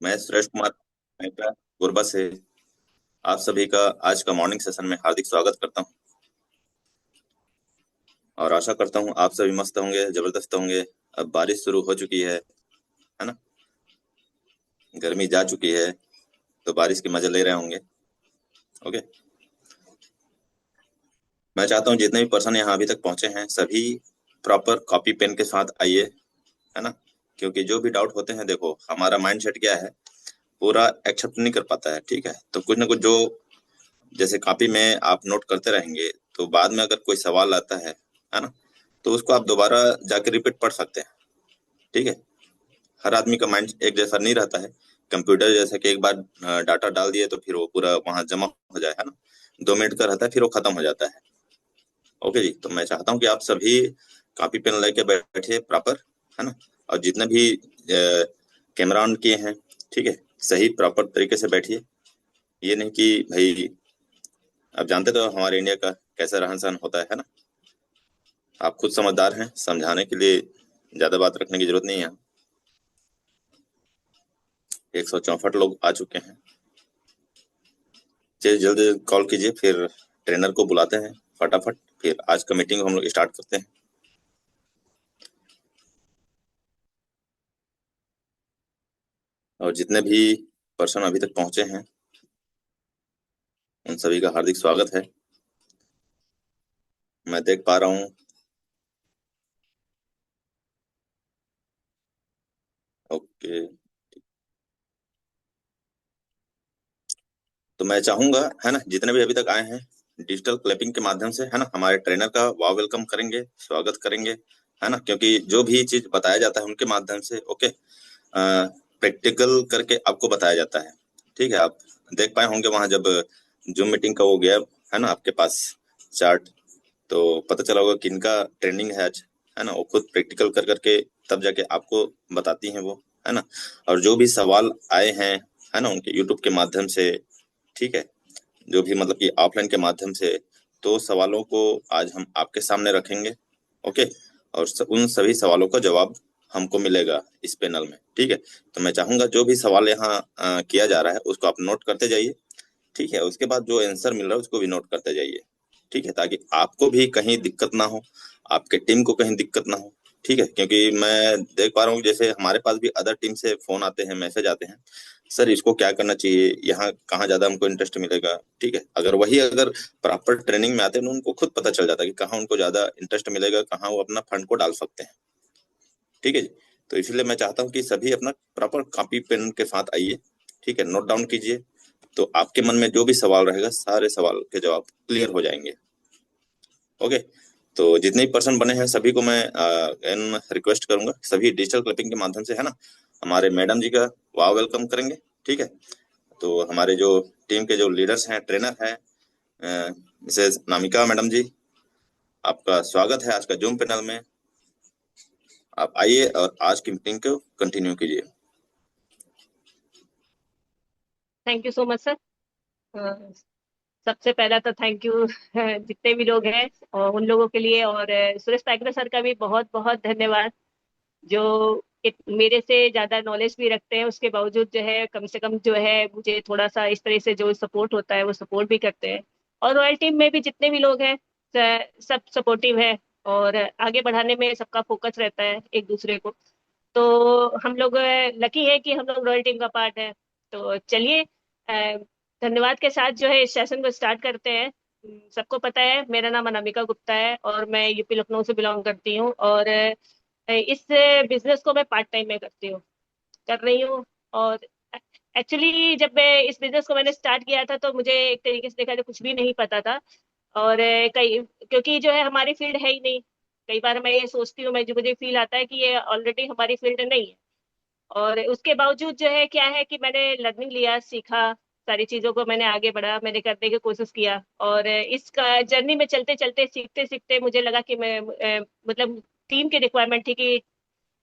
मैं सुरेश कुमार मेहता, गुरबा से आप सभी का आज का मॉर्निंग सेशन में हार्दिक स्वागत करता हूं और आशा करता हूं आप सभी मस्त होंगे, जबरदस्त होंगे। अब बारिश शुरू हो चुकी है ना। गर्मी जा चुकी है तो बारिश के मजे ले रहे होंगे। ओके। मैं चाहता हूं जितने भी पर्सन यहाँ अभी तक पहुंचे हैं सभी प्रॉपर कॉपी पेन के साथ आइए, है ना। क्योंकि जो भी डाउट होते हैं, देखो हमारा माइंड सेट क्या है, पूरा एक्सेप्ट नहीं कर पाता है, ठीक है। तो कुछ ना कुछ जो जैसे कॉपी में आप नोट करते रहेंगे तो बाद में अगर कोई सवाल आता है ना, तो उसको आप दोबारा जाके रिपीट पढ़ सकते हैं, ठीक है। हर आदमी का माइंड एक जैसा नहीं रहता है। कंप्यूटर जैसा कि एक बार डाटा डाल दिए तो फिर वो पूरा वहां जमा हो जाए, है ना। 2 मिनट का रहता है फिर वो खत्म हो जाता है। ओके जी, तो मैं चाहता हूँ कि आप सभी कॉपी पेन लेके बैठिए प्रॉपर, है ना। और जितने भी कैमरा ऑन किए हैं, ठीक है, सही प्रॉपर तरीके से बैठिए। ये नहीं कि भाई, आप जानते तो हमारे इंडिया का कैसा रहन सहन होता है ना। आप खुद समझदार हैं, समझाने के लिए ज्यादा बात रखने की जरूरत नहीं है। 164 लोग आ चुके हैं। चलिए जल्द कॉल कीजिए, फिर ट्रेनर को बुलाते हैं फटाफट, फिर आज का मीटिंग हम लोग स्टार्ट करते हैं। और जितने भी पर्सन अभी तक पहुंचे हैं उन सभी का हार्दिक स्वागत है। मैं देख पा रहा हूँ। ओके। तो मैं चाहूंगा, है ना, जितने भी अभी तक आए हैं डिजिटल क्लैपिंग के माध्यम से, है ना, हमारे ट्रेनर का वाह वेलकम करेंगे, स्वागत करेंगे, है ना। क्योंकि जो भी चीज बताया जाता है उनके माध्यम से, ओके, प्रैक्टिकल करके आपको बताया जाता है, ठीक है। आप देख पाए होंगे वहां जब जूम मीटिंग का वो गया, है ना, आपके पास चार्ट, तो पता चला होगा किनका ट्रेनिंग है आज, है ना। वो खुद प्रैक्टिकल कर करके तब जाके आपको बताती हैं वो, है ना। और जो भी सवाल आए हैं, है ना, उनके यूट्यूब के माध्यम से, ठीक है, जो भी मतलब कि ऑफलाइन के माध्यम से, तो सवालों को आज हम आपके सामने रखेंगे। ओके। और उन सभी सवालों का जवाब हमको मिलेगा इस पैनल में, ठीक है। तो मैं चाहूंगा जो भी सवाल यहाँ किया जा रहा है उसको आप नोट करते जाइए, ठीक है। उसके बाद जो आंसर मिल रहा है उसको भी नोट करते जाइए, ठीक है, ताकि आपको भी कहीं दिक्कत ना हो, आपके टीम को कहीं दिक्कत ना हो, ठीक है। क्योंकि मैं देख पा रहा हूँ जैसे हमारे पास भी अदर टीम से फोन आते हैं, मैसेज आते हैं, सर इसको क्या करना चाहिए, यहाँ कहाँ ज्यादा हमको इंटरेस्ट मिलेगा, ठीक है। अगर प्रॉपर ट्रेनिंग में आते हैं तो उनको खुद पता चल जाता है कि कहाँ उनको ज्यादा इंटरेस्ट मिलेगा, कहाँ वो अपना फंड को डाल सकते हैं, ठीक है जी। तो इसलिए मैं चाहता हूँ कि सभी अपना प्रॉपर कॉपी पेन के साथ आइए, ठीक है, नोट डाउन कीजिए। तो आपके मन में जो भी सवाल रहेगा सारे सवाल के जवाब क्लियर हो जाएंगे। ओके। तो जितने भी पर्सन बने हैं सभी को मैं इन रिक्वेस्ट करूंगा, सभी डिजिटल क्लिपिंग के माध्यम से, है ना, हमारे मैडम जी का वाह वेलकम करेंगे, ठीक है। तो हमारे जो टीम के जो लीडर्स हैं, ट्रेनर हैं, मिसेज नामिका मैडम जी, आपका स्वागत है आज का जूम पैनल में। आप आइए और आज की मीटिंग को कंटिन्यू कीजिए। Thank you so much sir. सबसे पहला तो थैंक यू जितने भी लोग हैं और उन लोगों के लिए, और सुरेश पैगरा सर का भी बहुत बहुत धन्यवाद, जो मेरे से ज्यादा नॉलेज भी रखते हैं, उसके बावजूद जो है कम से कम जो है मुझे थोड़ा सा इस तरह से जो सपोर्ट होता है वो सपोर्ट भी करते हैं। और रॉयल टीम में भी जितने भी लोग हैं सब सपोर्टिव है, और आगे बढ़ाने में सबका फोकस रहता है एक दूसरे को। तो हम लोग लकी है कि हम लोग रॉयल टीम का पार्ट है। तो चलिए, धन्यवाद के साथ जो है इस सेशन को स्टार्ट करते हैं। सबको पता है मेरा नाम अनामिका गुप्ता है और मैं यूपी लखनऊ से बिलोंग करती हूँ, और इस बिजनेस को मैं पार्ट टाइम में करती हूँ, कर रही हूँ। और एक्चुअली जब मैं इस बिजनेस को मैंने स्टार्ट किया था तो मुझे एक तरीके से देखा तो कुछ भी नहीं पता था। और कई, क्योंकि जो है हमारी फील्ड है ही नहीं। कई बार मैं ये सोचती हूँ, मैं जो मुझे फील आता है कि ये ऑलरेडी हमारी फील्ड नहीं है। और उसके बावजूद जो है क्या है कि मैंने लर्निंग लिया, सीखा, सारी चीजों को मैंने आगे बढ़ा, मैंने करने की कोशिश किया। और इसका जर्नी में चलते चलते सीखते सीखते मुझे लगा कि मैं मतलब टीम की रिक्वायरमेंट थी कि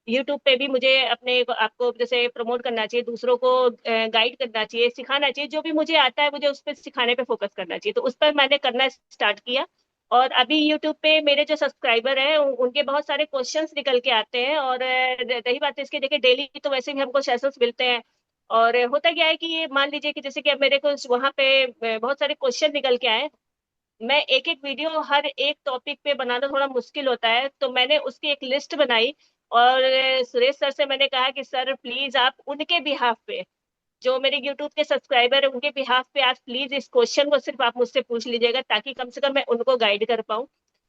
यूट्यूब पे भी मुझे अपने आपको जैसे प्रमोट करना चाहिए, दूसरों को गाइड करना चाहिए, सिखाना चाहिए, जो भी मुझे आता है मुझे उस पर सिखाने पे फोकस करना चाहिए। तो उस पर मैंने करना स्टार्ट किया। और अभी यूट्यूब पे मेरे जो सब्सक्राइबर हैं उनके बहुत सारे क्वेश्चंस निकल के आते हैं। और रही बात इसकी, देखिए डेली तो वैसे भी हमको सेशंस मिलते हैं, और होता क्या है कि ये मान लीजिए कि जैसे कि अब मेरे को वहां पे बहुत सारे क्वेश्चन निकल के आए। मैं एक एक वीडियो हर एक टॉपिक पे बनाना थोड़ा मुश्किल होता है, तो मैंने उसकी एक लिस्ट बनाई। और सुरेश सर से मैंने कहा कि सर प्लीज आप उनके बिहाफ पे, जो मेरे यूट्यूब के सब्सक्राइबर है उनके बिहाफ पे आज प्लीज इस क्वेश्चन को सिर्फ आप मुझसे पूछ लीजिएगा, ताकि कम से कम मैं उनको गाइड कर पाऊँ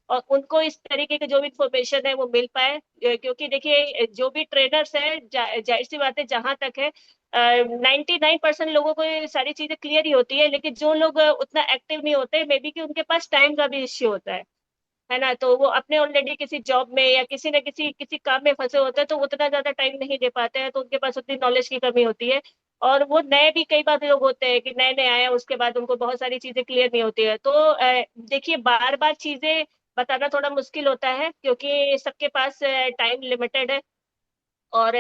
और उनको इस तरीके की जो भी इंफॉर्मेशन है वो मिल पाए। क्योंकि देखिए जो भी ट्रेडर्स है, जाहिर सी बात है, जहां तक है 99% लोगों को ये सारी चीजें क्लियर ही होती है, लेकिन जो लोग उतना एक्टिव नहीं होते, मे बी कि उनके पास टाइम का भी इश्यू होता है ना। तो वो अपने ऑलरेडी किसी जॉब में या किसी न किसी किसी काम में फंसे होते हैं, तो उतना ज्यादा टाइम नहीं दे पाते हैं, तो उनके पास उतनी नॉलेज की कमी होती है। और वो नए भी कई बार लोग होते हैं कि नए नए आए हैं, उसके बाद उनको बहुत सारी चीजें क्लियर नहीं होती है। तो देखिए बार बार चीजें बताना थोड़ा मुश्किल होता है, क्योंकि सबके पास टाइम लिमिटेड है। और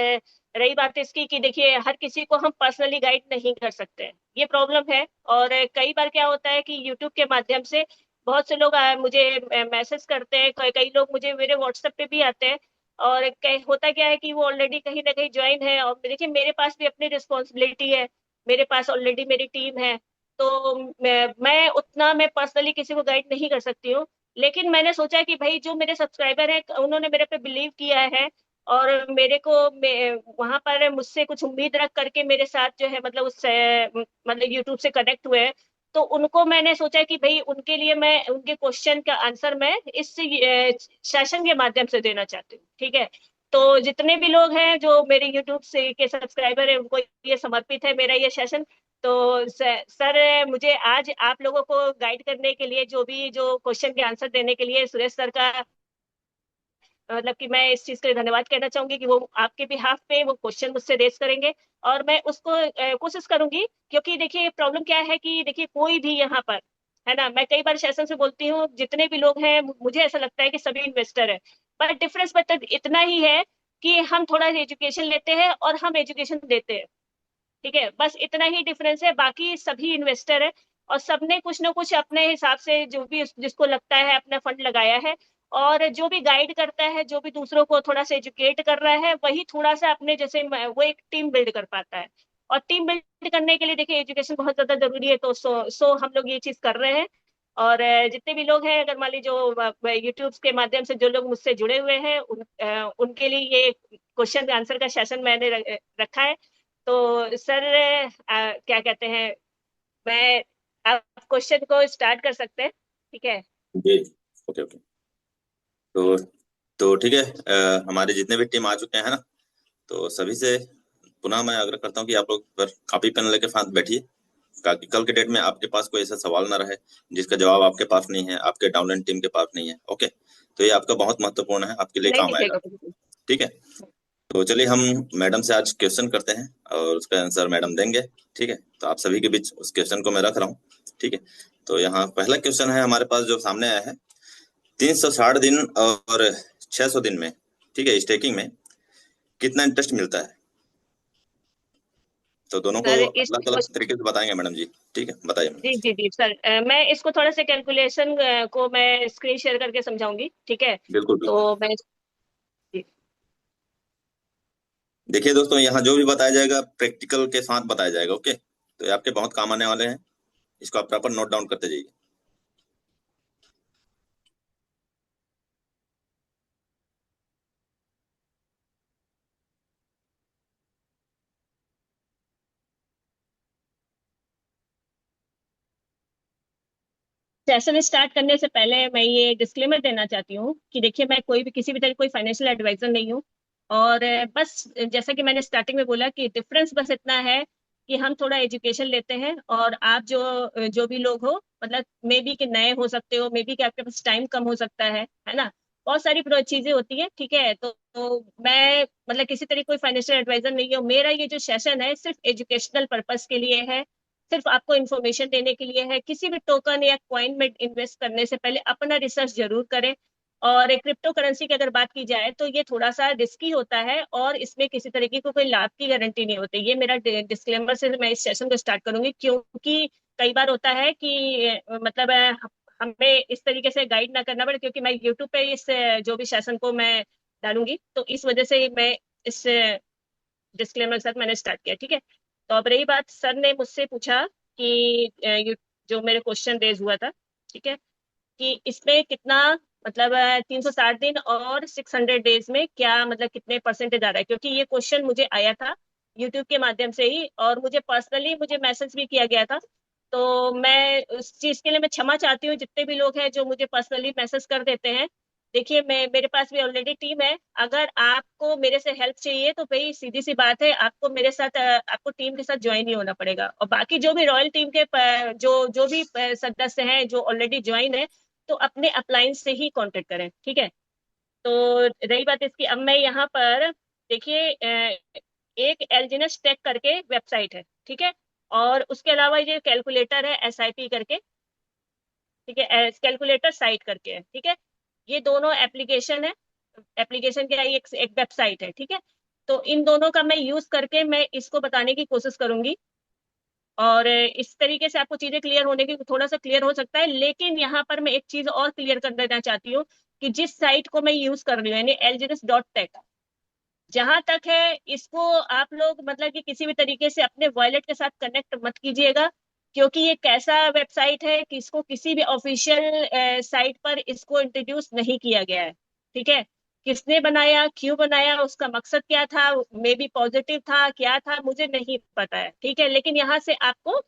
रही बात इसकी कि देखिए हर किसी को हम पर्सनली गाइड नहीं कर सकते हैं, ये प्रॉब्लम है। और कई बार क्या होता है कि यूट्यूब के माध्यम से बहुत से लोग मुझे मैसेज करते हैं, कई लोग मुझे मेरे व्हाट्सएप पे भी आते हैं। और होता क्या है कि वो ऑलरेडी कहीं ना कहीं ज्वाइन है, और देखिए मेरे पास भी अपनी रिस्पॉन्सिबिलिटी है, मेरे पास ऑलरेडी मेरी टीम है। तो मैं पर्सनली किसी को गाइड नहीं कर सकती हूँ। लेकिन मैंने सोचा कि भाई जो मेरे सब्सक्राइबर हैं उन्होंने मेरे पे बिलीव किया है, और मेरे को वहां पर मुझसे कुछ उम्मीद रख करके मेरे साथ जो है मतलब मतलब यूट्यूब से कनेक्ट हुए हैं। तो उनको मैंने सोचा कि भाई उनके लिए मैं उनके क्वेश्चन का आंसर मैं इस सेशन के माध्यम से देना चाहती हूँ, ठीक है। तो जितने भी लोग हैं जो मेरे यूट्यूब से के सब्सक्राइबर है, उनको ये समर्पित है मेरा ये सेशन। तो सर मुझे आज आप लोगों को गाइड करने के लिए, जो क्वेश्चन के आंसर देने के लिए सुरेश सर का मतलब कि मैं इस चीज के लिए धन्यवाद कहना चाहूंगी कि वो आपके बिहाफ पे वो क्वेश्चन मुझसे रेज करेंगे। और मैं उसको कोशिश करूंगी, क्योंकि देखिए प्रॉब्लम क्या है कि देखिए कोई भी यहाँ पर, है ना, मैं कई बार सेशन से बोलती हूँ जितने भी लोग हैं मुझे ऐसा लगता है कि सभी इन्वेस्टर है। पर डिफरेंस मतलब इतना ही है कि हम थोड़ा एजुकेशन लेते हैं और हम एजुकेशन देते हैं, ठीक है, बस इतना ही डिफरेंस है। बाकी सभी इन्वेस्टर है, और सबने कुछ ना कुछ अपने हिसाब से जो भी जिसको लगता है अपना फंड लगाया है। और जो भी गाइड करता है, जो भी दूसरों को थोड़ा सा एजुकेट कर रहा है, वही थोड़ा सा अपने जैसे वो एक टीम बिल्ड कर पाता है। और टीम बिल्ड करने के लिए देखिए एजुकेशन बहुत ज्यादा जरूरी है, तो सो हम लोग ये चीज कर रहे हैं। और जितने भी लोग हैं, अगर मान लीजिए जो यूट्यूब के माध्यम से जो लोग मुझसे जुड़े हुए हैं उनके लिए ये क्वेश्चन आंसर का सेशन मैंने रखा है। तो सर क्या कहते हैं, मैं आप क्वेश्चन को स्टार्ट कर सकते हैं, ठीक है। जी। Okay okay. तो ठीक है, हमारे जितने भी टीम आ चुके हैं ना, तो सभी से पुनः मैं आग्रह करता हूँ कि आप लोग पर कॉपी पेन लेके साथ बैठिए, ताकि कल के डेट में आपके पास कोई ऐसा सवाल ना रहे जिसका जवाब आपके पास नहीं है, आपके डाउनलाइन टीम के पास नहीं है। ओके, तो ये आपका बहुत महत्वपूर्ण है, आपके लिए नहीं काम आएगा। दिखेगा बिल्कुल। ठीक है, तो चलिए हम मैडम से आज क्वेश्चन करते हैं और उसका आंसर मैडम देंगे। ठीक है, तो आप सभी के बीच उस क्वेश्चन को मैं रख रहा हूँ। ठीक है, तो यहाँ पहला क्वेश्चन है हमारे पास जो सामने आया है, 360 दिन और 600 दिन में, ठीक है, स्टेकिंग में कितना इंटरेस्ट मिलता है? तो दोनों को सर इस अलग अलग तरीके से बताएंगे मैडम जी। ठीक है, बताइए मैडम। जी जी जी सर, मैं इसको थोड़ा सा कैलकुलेशन को मैं स्क्रीन शेयर करके समझाऊंगी, ठीक है। बिल्कुल बिल्कुल। तो मैं जी, देखिए दोस्तों, यहाँ जो भी बताया जाएगा प्रैक्टिकल के साथ बताया जाएगा। ओके, तो ये आपके बहुत काम आने वाले हैं, इसको आप प्रॉपर नोट डाउन करते जाइए। सेशन स्टार्ट करने से पहले मैं ये डिस्क्लेमर देना चाहती हूँ कि देखिए मैं कोई भी किसी भी तरह कोई फाइनेंशियल एडवाइजर नहीं हूँ। और बस जैसा कि मैंने स्टार्टिंग में बोला कि डिफरेंस बस इतना है कि हम थोड़ा एजुकेशन लेते हैं, और आप जो भी लोग हो, मतलब मे बी कि नए हो सकते हो, मे बी कि आपके पास टाइम कम हो सकता है ना। बहुत सारी चीजें होती है, ठीक है। तो मैं मतलब किसी तरह कोई फाइनेंशियल एडवाइजर नहीं हूँ। मेरा ये जो सेशन है सिर्फ एजुकेशनल पर्पस के लिए है, सिर्फ आपको इन्फॉर्मेशन देने के लिए है। किसी भी टोकन या कॉइन में इन्वेस्ट करने से पहले अपना रिसर्च जरूर करें। और क्रिप्टो करेंसी की अगर बात की जाए तो ये थोड़ा सा रिस्की होता है, और इसमें किसी तरीके को कोई लाभ की गारंटी नहीं होती। ये मेरा डिस्क्लेमर से मैं इस सेशन को स्टार्ट करूंगी, क्योंकि कई बार होता है कि मतलब हमें इस तरीके से गाइड ना करना पड़े, क्योंकि मैं यूट्यूब पे इस जो भी सेशन को मैं डालूंगी, तो इस वजह से मैं इस डिस्क्लेमर के साथ मैंने स्टार्ट किया, ठीक है। तो अब रही बात, सर ने मुझसे पूछा कि जो मेरे क्वेश्चन रेज हुआ था, ठीक है, कि इसमें कितना मतलब 360 दिन और 600 डेज में क्या मतलब कितने परसेंटेज आ रहा है, क्योंकि ये क्वेश्चन मुझे आया था यूट्यूब के माध्यम से ही, और मुझे पर्सनली मुझे मैसेज भी किया गया था। तो मैं उस चीज के लिए मैं क्षमा चाहती हूँ जितने भी लोग हैं जो मुझे पर्सनली मैसेज कर देते हैं। देखिए, मैं मेरे पास भी ऑलरेडी टीम है। अगर आपको मेरे से हेल्प चाहिए तो भाई सीधी सी बात है, आपको मेरे साथ आपको टीम के साथ ज्वाइन ही होना पड़ेगा। और बाकी जो भी रॉयल टीम के जो जो भी सदस्य हैं जो ऑलरेडी ज्वाइन है, तो अपने अपलाइन से ही कांटेक्ट करें, ठीक है। तो रही बात इसकी, अब मैं यहाँ पर देखिए एक एलजीनेस टेक करके वेबसाइट है, ठीक है, और उसके अलावा ये कैलकुलेटर है एसआईपी करके, ठीक है, कैलकुलेटर साइट करके है, ठीक है। ये दोनों एप्लीकेशन है, एप्लीकेशन क्या है, एक वेबसाइट है, ठीक है। तो इन दोनों का मैं यूज करके मैं इसको बताने की कोशिश करूंगी, और इस तरीके से आपको चीजें क्लियर होने की थोड़ा सा क्लियर हो सकता है। लेकिन यहाँ पर मैं एक चीज और क्लियर कर देना चाहती हूँ कि जिस साइट को मैं यूज कर रही हूँ यानी एलजीनेस.टेक, जहां तक है इसको आप लोग मतलब कि किसी भी तरीके से अपने वॉलेट के साथ कनेक्ट मत कीजिएगा, क्योंकि ये कैसा वेबसाइट है कि इसको किसी भी ऑफिशियल साइट पर इसको इंट्रोड्यूस नहीं किया गया है, ठीक है। किसने बनाया, क्यों बनाया, उसका मकसद क्या था, मे बी पॉजिटिव था, क्या था, मुझे नहीं पता है, ठीक है। लेकिन यहाँ से आपको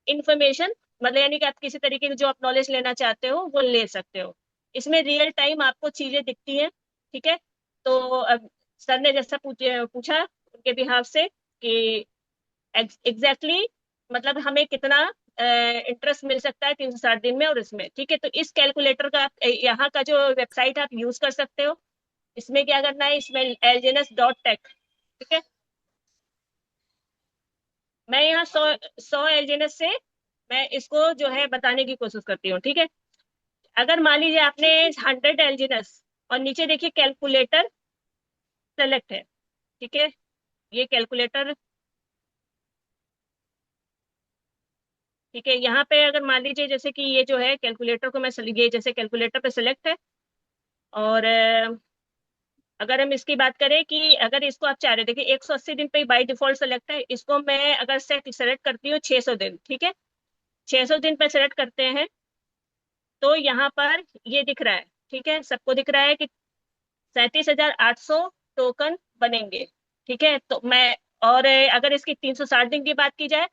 इंफॉर्मेशन मतलब यानी कि आप किसी तरीके की जो आप नॉलेज लेना चाहते हो वो ले सकते हो। इसमें रियल टाइम आपको चीजें दिखती हैं, ठीक है। तो अब सर ने जैसा पूछा उनके बिहाफ से कि एग्जैक्टली मतलब हमें कितना इंटरेस्ट मिल सकता है 360 दिन में और इसमें, ठीक है। तो इस कैलकुलेटर का यहाँ का जो वेबसाइट आप यूज कर सकते हो। इसमें क्या करना है, इसमें एलजीएनएस.टेक, ठीक है। मैं यहाँ 100 एलजीएनएस से मैं इसको जो है बताने की कोशिश करती हूँ, ठीक है। अगर मान लीजिए आपने 100 एलजीएनएस और नीचे देखिए कैलकुलेटर सेलेक्ट है, ठीक है। ये कैलकुलेटर, ठीक है। यहाँ पे अगर मान लीजिए जैसे कि ये जो है कैलकुलेटर को मैं ये जैसे कैलकुलेटर पे सिलेक्ट है, और अगर हम इसकी बात करें कि अगर इसको आप चाह रहे देखिए 180 दिन पे बाई डिफॉल्ट सेलेक्ट है, इसको मैं अगर सेलेक्ट करती हूँ 600 दिन, ठीक है, 600 दिन पे सेलेक्ट करते हैं, तो यहाँ पर ये दिख रहा है, ठीक है, सबको दिख रहा है कि 37,800 टोकन बनेंगे, ठीक है। तो मैं और अगर इसकी 360 दिन की बात की जाए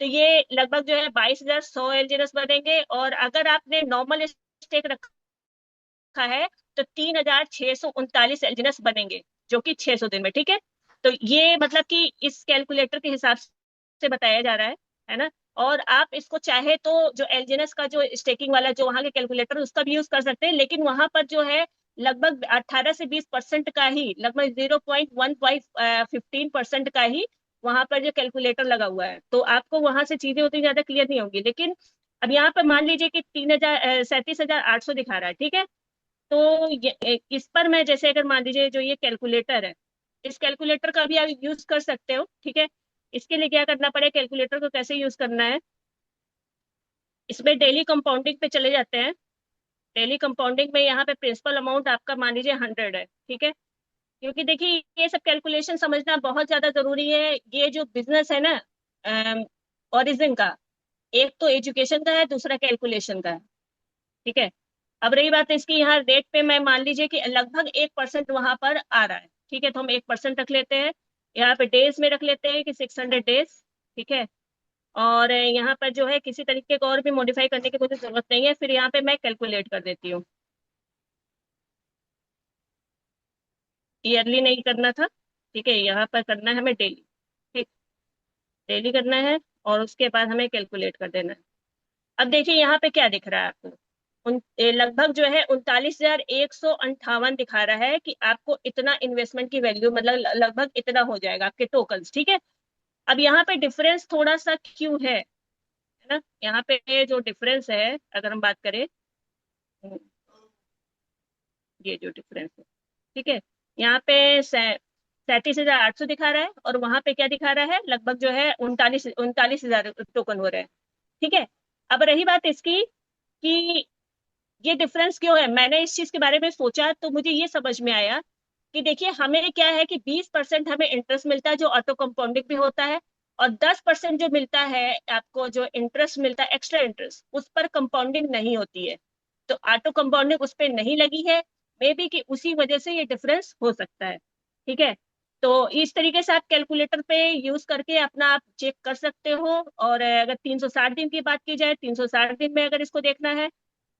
तो ये लगभग जो है 22,100 एलजीएनएस बनेंगे, और अगर आपने नॉर्मल स्टेक रखा है तो 3,639 एलजीएनएस बनेंगे, जो कि 600 दिन में, ठीक है। तो ये मतलब कि इस कैलकुलेटर के हिसाब से बताया जा रहा है ना। और आप इसको चाहे तो जो एलजीएनएस का जो स्टेकिंग वाला जो वहां के कैलकुलेटर उसका भी यूज कर सकते हैं, लेकिन वहां पर जो है लगभग 18 से 20% का ही, लगभग 0.15% का ही वहां पर जो कैलकुलेटर लगा हुआ है, तो आपको वहां से चीजें उतनी ज्यादा क्लियर नहीं होंगी। लेकिन अब यहाँ पर मान लीजिए कि 37,800 दिखा रहा है, ठीक है। तो इस पर मैं जैसे अगर मान लीजिए जो ये कैलकुलेटर है, इस कैलकुलेटर का भी आप यूज कर सकते हो, ठीक है। इसके लिए क्या करना पड़ेगा, कैलकुलेटर को कैसे यूज करना है, इसमें डेली कंपाउंडिंग पे चले जाते हैं। डेली कंपाउंडिंग में यहाँ पे प्रिंसिपल अमाउंट आपका मान लीजिए 100 है, ठीक है। क्योंकि देखिए ये सब कैलकुलेशन समझना बहुत ज्यादा जरूरी है। ये जो बिजनेस है ना ओरिजिन का, एक तो एजुकेशन का है, दूसरा कैलकुलेशन का है, ठीक है। अब रही बात इसकी, यहाँ रेट पे मैं मान लीजिए कि लगभग 1% वहां पर आ रहा है, ठीक है। तो हम 1% रख लेते हैं, यहाँ पे डेज में रख लेते हैं कि 600 डेज, ठीक है। और यहाँ पर जो है किसी तरीके को और भी मॉडिफाई करने की मुझे जरूरत नहीं है, फिर यहाँ पे मैं कैलकुलेट कर देती हूँ। ईयरली नहीं करना था, ठीक है, यहाँ पर करना है हमें डेली, ठीक, डेली करना है, और उसके बाद हमें कैलकुलेट कर देना है। अब देखिए यहाँ पे क्या दिख रहा है आपको, लगभग जो है 39,158 दिखा रहा है कि आपको इतना इन्वेस्टमेंट की वैल्यू मतलब लगभग इतना हो जाएगा आपके टोकन्स, ठीक है। अब यहाँ पे डिफरेंस थोड़ा सा क्यों है ना, यहाँ पे जो डिफरेंस है अगर हम बात करें, ये जो डिफरेंस है, ठीक है, यहाँ पे 37,800 दिखा रहा है, और वहां पे क्या दिखा रहा है, लगभग जो है 39,000 टोकन हो रहे हैं, ठीक है। अब रही बात इसकी कि ये डिफरेंस क्यों है, मैंने इस चीज के बारे में सोचा तो मुझे ये समझ में आया कि देखिए हमें क्या है कि 20% हमें इंटरेस्ट मिलता है जो ऑटो कंपाउंडिंग भी होता है, और 10% जो मिलता है आपको, जो इंटरेस्ट मिलता है एक्स्ट्रा इंटरेस्ट, उस पर कंपाउंडिंग नहीं होती है। तो ऑटो कंपाउंडिंग उस पर नहीं लगी है, मे बी कि उसी वजह से ये डिफरेंस हो सकता है। ठीक है, तो इस तरीके से आप कैलकुलेटर पे यूज करके अपना आप चेक कर सकते हो। और अगर 360 दिन की बात की जाए, 360 दिन में अगर इसको देखना है,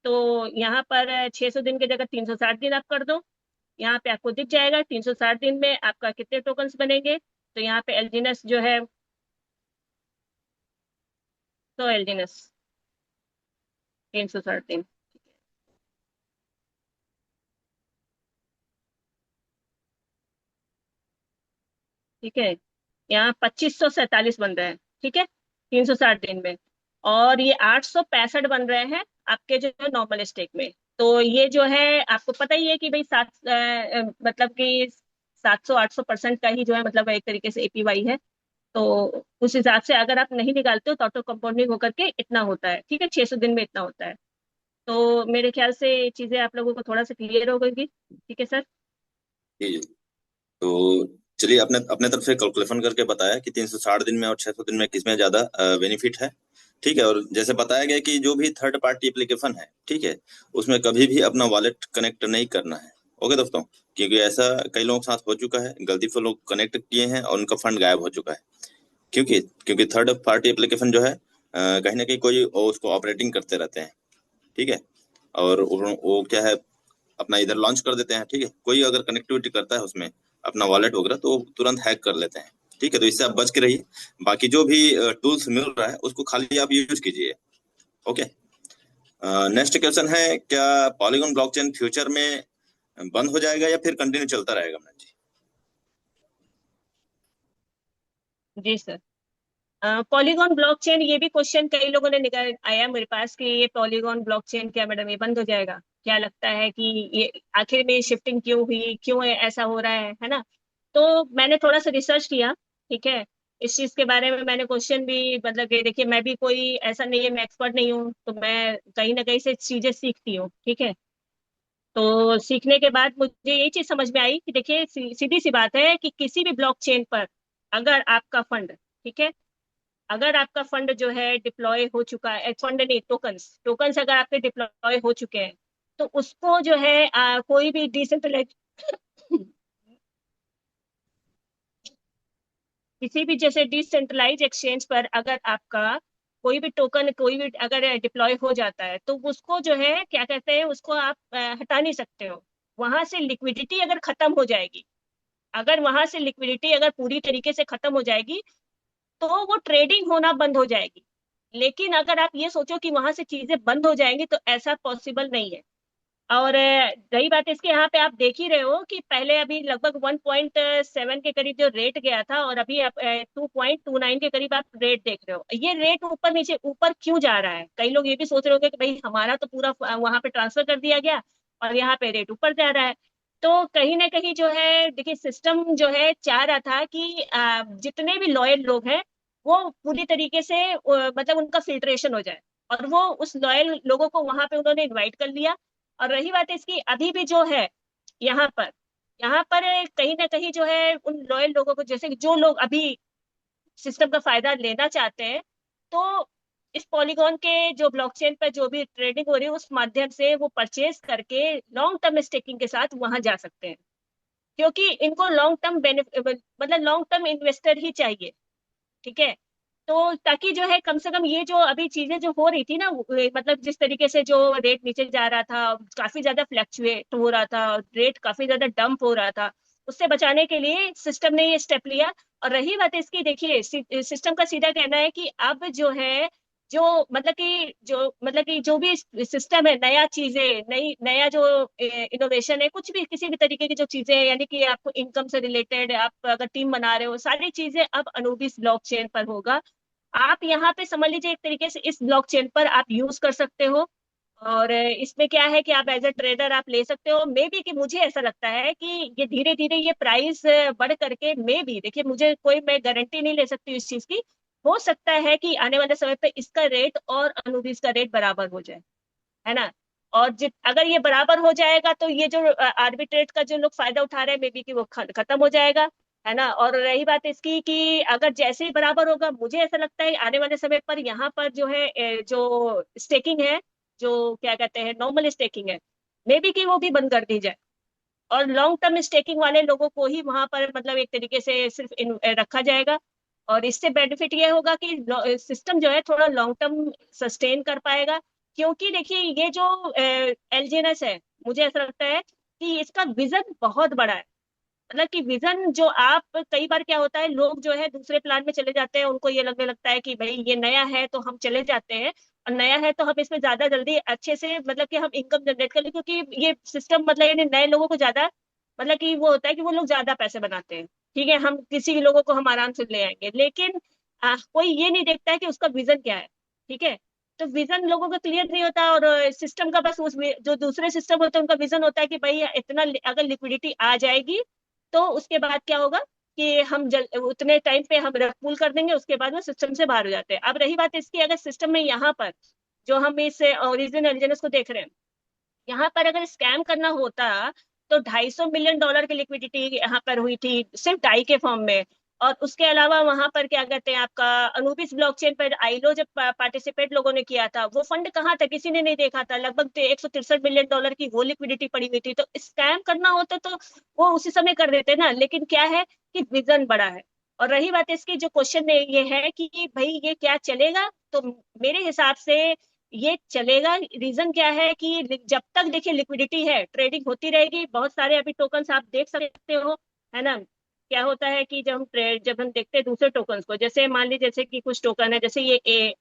तो यहाँ पर 600 दिन की जगह 360 दिन आप कर दो। यहाँ पे आपको दिख जाएगा 360 दिन में आपका कितने टोकन्स बनेंगे। तो यहाँ पे एलजीनेस जो है, तो एलजीनेस 360 दिन। ठीक है, यहाँ 2547 बन रहे हैं। ठीक है, 360 दिन में। और ये 865 बन रहे हैं आपके जो नॉर्मल स्टेक में। तो ये जो है आपको पता ही है कि भाई मतलब कि 700-800% का ही जो है, मतलब एक तरीके से एपीवाई है। तो उस हिसाब से अगर आप नहीं निकालते हो तो ऑटो कंपाउंडिंग होकर के इतना होता है। ठीक है, 600 दिन में इतना होता है। तो मेरे ख्याल से ये चीजें आप लोगों को थोड़ा सा क्लियर हो गई। ठीक है सर। जी जी। तो चलिए, अपने अपने तरफ से कैलकुलेशन करके बताया कि 360 दिन में और 600 दिन में किसमें ज्यादा बेनिफिट है। ठीक है, और जैसे बताया गया कि जो भी थर्ड पार्टी एप्लीकेशन है, ठीक है, उसमें कभी भी अपना वॉलेट कनेक्ट नहीं करना है। ओके दोस्तों, क्योंकि ऐसा कई लोगों के साथ हो चुका है, गलती से लोग कनेक्ट किए हैं और उनका फंड गायब हो चुका है। क्योंकि क्योंकि थर्ड पार्टी एप्लीकेशन जो है कहीं ना कहीं कोई उसको ऑपरेटिंग करते रहते हैं। ठीक है, और वो क्या है, अपना इधर लॉन्च कर देते हैं। ठीक है, कोई अगर कनेक्टिविटी करता है उसमें अपना वॉलेट वगैरह, तो वो तुरंत हैक कर लेते हैं। ठीक है, तो इससे आप बच के रहिए। बाकी जो भी टूल्स मिल रहा है उसको खाली आप यूज कीजिए। ओके। नेक्स्ट क्वेश्चन है, क्या पॉलीगॉन ब्लॉकचेन फ्यूचर में बंद हो जाएगा या फिर कंटिन्यू चलता रहेगा मैम जी? जी सर। पॉलीगॉन ब्लॉकचेन, ये भी क्वेश्चन कई लोगों ने निकाल आया मेरे पास कि ये पॉलीगॉन ब्लॉकचेन क्या मैडम ये बंद हो जाएगा, क्या लगता है कि ये आखिर में शिफ्टिंग क्यों हुई, क्यों ऐसा हो रहा है ना। तो मैंने थोड़ा सा रिसर्च किया। ठीक है, इस चीज के बारे में मैंने क्वेश्चन भी, मतलब कि देखिए मैं भी कोई ऐसा नहीं है, मैं एक्सपर्ट नहीं हूँ, तो मैं कहीं ना कहीं से चीजें सीखती हूँ। ठीक है, तो सीखने के बाद मुझे ये चीज समझ में आई कि देखिए सीधी सी बात है कि किसी भी ब्लॉकचेन पर अगर आपका फंड, ठीक है, अगर आपका फंड जो है डिप्लॉय हो चुका है, फंड नहीं, टोकन्स टोकन्स अगर आपके डिप्लॉय हो चुके हैं, तो उसको जो है कोई भी डिसेंट्रलाइज किसी भी जैसे डिसेंट्रलाइज एक्सचेंज पर अगर आपका कोई भी टोकन, कोई भी अगर डिप्लॉय हो जाता है, तो उसको जो है क्या कहते हैं, उसको आप हटा नहीं सकते हो। वहां से लिक्विडिटी अगर खत्म हो जाएगी, अगर वहां से लिक्विडिटी अगर पूरी तरीके से खत्म हो जाएगी, तो वो ट्रेडिंग होना बंद हो जाएगी। लेकिन अगर आप ये सोचो कि वहां से चीजें बंद हो जाएंगी, तो ऐसा पॉसिबल नहीं है। और रही बात इसके, यहाँ पे आप देख ही रहे हो कि पहले अभी लगभग 1.7 के करीब जो रेट गया था, और अभी आप 2.29 के करीब आप रेट देख रहे हो। ये रेट ऊपर नीचे ऊपर क्यों जा रहा है, कई लोग ये भी सोच रहे होंगे कि भाई हमारा तो पूरा वहां पे ट्रांसफर कर दिया गया और यहाँ पे रेट ऊपर जा रहा है। तो कहीं ना कहीं जो है, देखिए सिस्टम जो है चाह रहा था कि जितने भी लॉयल लोग हैं वो पूरी तरीके से मतलब उनका फिल्ट्रेशन हो जाए, और वो उस लॉयल लोगों को वहां पे उन्होंने इनवाइट कर लिया। और रही बात इसकी, अभी भी जो है यहाँ पर यहाँ पर कहीं ना कहीं जो है उन लॉयल लोगों को, जैसे कि जो लोग अभी सिस्टम का फायदा लेना चाहते हैं, तो इस पॉलीगॉन के जो ब्लॉकचेन पर जो भी ट्रेडिंग हो रही है उस माध्यम से वो परचेज करके लॉन्ग टर्म स्टेकिंग के साथ वहां जा सकते हैं। क्योंकि इनको लॉन्ग टर्म बेनिफिट, मतलब लॉन्ग टर्म इन्वेस्टर ही चाहिए। ठीक है, तो ताकि जो है कम से कम ये जो अभी चीजें जो हो रही थी ना, मतलब जिस तरीके से जो रेट नीचे जा रहा था, काफी ज्यादा फ्लैक्चुएट हो रहा था, रेट काफी ज्यादा डंप हो रहा था, उससे बचाने के लिए सिस्टम ने ये स्टेप लिया। और रही बात इसकी, देखिए सिस्टम का सीधा कहना है कि अब जो है, जो मतलब कि जो भी सिस्टम है, नया चीजें, नया जो इनोवेशन है, कुछ भी किसी भी तरीके की जो चीजें, यानी कि आपको इनकम से रिलेटेड, आप अगर टीम बना रहे हो, सारी चीजें अब अनुबिस ब्लॉकचेन पर होगा। आप यहाँ पे समझ लीजिए एक तरीके से इस ब्लॉकचेन पर आप यूज कर सकते हो। और इसमें क्या है कि आप एज अ ट्रेडर आप ले सकते हो। मे बी कि मुझे ऐसा लगता है कि ये धीरे धीरे ये प्राइस बढ़ करके, मे बी देखिए मुझे कोई, मैं गारंटी नहीं ले सकती इस चीज की, हो सकता है कि आने वाले समय पे इसका रेट और अनुबीज का रेट बराबर हो जाए, है ना। और जित अगर ये बराबर हो जाएगा, तो ये जो आर्बिट्रेट का जो लोग फायदा उठा रहे हैं, मे बी कि वो खत्म हो जाएगा, है ना। और रही बात इसकी कि अगर जैसे ही बराबर होगा, मुझे ऐसा लगता है आने वाले समय पर यहाँ पर जो है जो स्टेकिंग है, जो क्या कहते हैं नॉर्मल स्टेकिंग है, मे बी कि वो भी बंद कर दी जाए, और लॉन्ग टर्म स्टेकिंग वाले लोगों को ही वहां पर मतलब एक तरीके से सिर्फ रखा जाएगा। और इससे बेनिफिट ये होगा कि सिस्टम जो है थोड़ा लॉन्ग टर्म सस्टेन कर पाएगा। क्योंकि देखिए ये जो एलजीएनएस है, मुझे ऐसा लगता है कि इसका विजन बहुत बड़ा है। मतलब कि विजन जो आप कई बार क्या होता है, लोग जो है दूसरे प्लान में चले जाते हैं, उनको ये लगने लगता है कि भाई ये नया है तो हम चले जाते हैं, और नया है तो हम इसमें ज्यादा जल्दी अच्छे से मतलब कि हम इनकम जनरेट कर ले, क्योंकि ये सिस्टम मतलब यानी नए लोगों को ज्यादा मतलब कि वो होता है कि वो लोग ज्यादा पैसे बनाते हैं। ठीक है, हम किसी भी लोगों को हम आराम से ले आएंगे, लेकिन कोई ये नहीं देखता है कि उसका विजन क्या है। ठीक है, तो विजन लोगों का क्लियर नहीं होता, और सिस्टम का बस उस जो दूसरे सिस्टम होते हैं उनका विजन होता है कि भाई इतना अगर लिक्विडिटी आ जाएगी तो उसके बाद क्या होगा कि हम उतने टाइम पे हम पूल कर देंगे, उसके बाद वो सिस्टम से बाहर हो जाते हैं। अब रही बात इसकी, अगर सिस्टम में यहाँ पर जो हम इस ओरिजिन इंटेलिजेंस को देख रहे हैं, यहाँ पर अगर स्कैम करना होता तो 250 मिलियन डॉलर की लिक्विडिटी यहाँ पर हुई थी सिर्फ डाई के फॉर्म में। और उसके अलावा वहां पर क्या कहते हैं आपका अनुबिस ब्लॉकचेन पर आईलो जब पार्टिसिपेट लोगों ने किया था, वो फंड कहाँ था किसी ने नहीं देखा था, लगभग 163 मिलियन डॉलर की वो लिक्विडिटी पड़ी हुई थी। तो स्कैम करना होता तो वो उसी समय कर देते ना, लेकिन क्या है कि विजन बड़ा है। और रही बात इसकी, जो क्वेश्चन ये है कि भाई ये क्या चलेगा, तो मेरे हिसाब से ये चलेगा। रीजन क्या है कि जब तक देखिए लिक्विडिटी है, ट्रेडिंग होती रहेगी। बहुत सारे अभी टोकन्स आप देख सकते हो, है ना। क्या होता है कि जब हम देखते हैं दूसरे टोकन्स को, जैसे मान लीजिए जैसे कि कुछ टोकन है, जैसे ये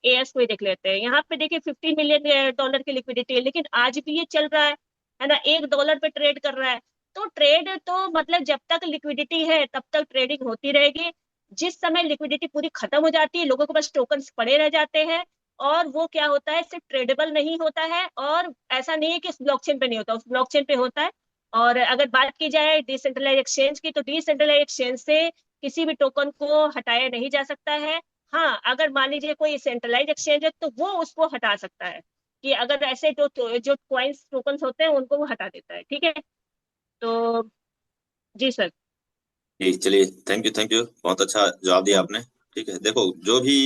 एएस को ही देख लेते हैं, यहाँ पे देखिए 15 मिलियन डॉलर की लिक्विडिटी है, लेकिन आज भी ये चल रहा है ना, $1 पे ट्रेड कर रहा है। तो ट्रेड तो मतलब जब तक लिक्विडिटी है तब तक ट्रेडिंग होती रहेगी। जिस समय लिक्विडिटी पूरी खत्म हो जाती है, लोगों के पास टोकन्स पड़े रह जाते हैं, और वो क्या होता है सिर्फ ट्रेडेबल नहीं होता है, और ऐसा नहीं है कि उस ब्लॉकचेन पे नहीं होता, उस ब्लॉकचेन पे होता है। और अगर बात की जाए डिसेंट्रलाइज एक्सचेंज की, तो डिसेंट्रलाइज एक्सचेंज से किसी भी टोकन को हटाया नहीं जा सकता है। हाँ, अगर मान लीजिए कोई सेंट्रलाइज एक्सचेंज है तो वो उसको हटा सकता है, कि अगर ऐसे जो कॉइन्स टोकन्स होते हैं उनको वो हटा देता है। ठीक है, तो जी सर। जी चलिए, थैंक यू, बहुत अच्छा जवाब दिया आपने। ठीक है, देखो जो भी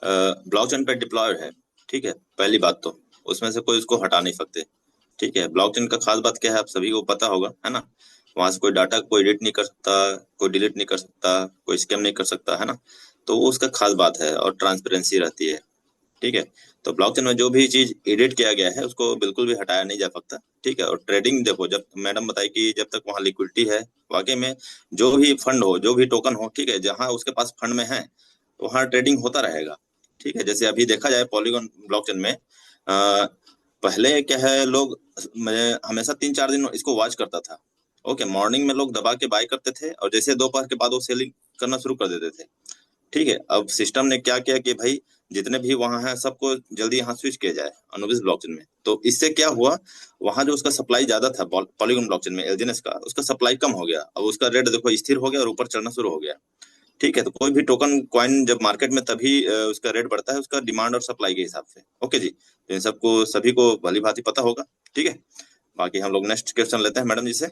ब्लॉकचेन पे डिप्लॉय है, ठीक है, पहली बात तो उसमें से कोई उसको हटा नहीं सकते। ठीक है, ब्लॉकचेन का खास बात क्या है आप सभी को पता होगा, है ना। वहां से कोई डाटा कोई एडिट नहीं कर सकता, कोई डिलीट नहीं कर सकता, कोई स्कैम नहीं कर सकता, है ना। तो वो उसका खास बात है, और ट्रांसपेरेंसी रहती है। ठीक है, तो ब्लॉकचेन में जो भी चीज एडिट किया गया है उसको बिल्कुल भी हटाया नहीं जा सकता। ठीक है, और ट्रेडिंग देखो, जब मैडम बताई कि जब तक वहां लिक्विडिटी है, वाकई में जो भी फंड हो, जो भी टोकन हो, ठीक है, जहां उसके पास फंड में है वहां ट्रेडिंग होता रहेगा। ठीक है, जैसे अभी देखा जाए पॉलीगॉन ब्लॉकचेन में पहले क्या है, लोग, मैं हमेशा 3-4 दिन इसको वॉच करता था। ओके, मॉर्निंग में लोग दबा के बाय करते थे, और जैसे दोपहर के बाद वो सेलिंग करना शुरू कर देते थे। ठीक है, अब सिस्टम ने क्या किया कि भाई जितने भी वहां है सबको जल्दी यहाँ स्विच किया जाए अनुबिस ब्लॉकचेन में। तो इससे क्या हुआ, वहां जो उसका सप्लाई ज्यादा था पॉलीगॉन ब्लॉकचेन में एलजीएनएस का, उसका सप्लाई कम हो गया। अब उसका रेट देखो स्थिर हो गया और ऊपर चढ़ना शुरू हो गया। ठीक है, तो कोई भी टोकन कॉइन जब मार्केट में, तभी उसका रेट बढ़ता है, उसका डिमांड और सप्लाई के हिसाब से। ओके जी, तो इन सबको सभी को भली भांति पता होगा। ठीक है, बाकी हम लोग नेक्स्ट क्वेश्चन लेते हैं मैडम जी से।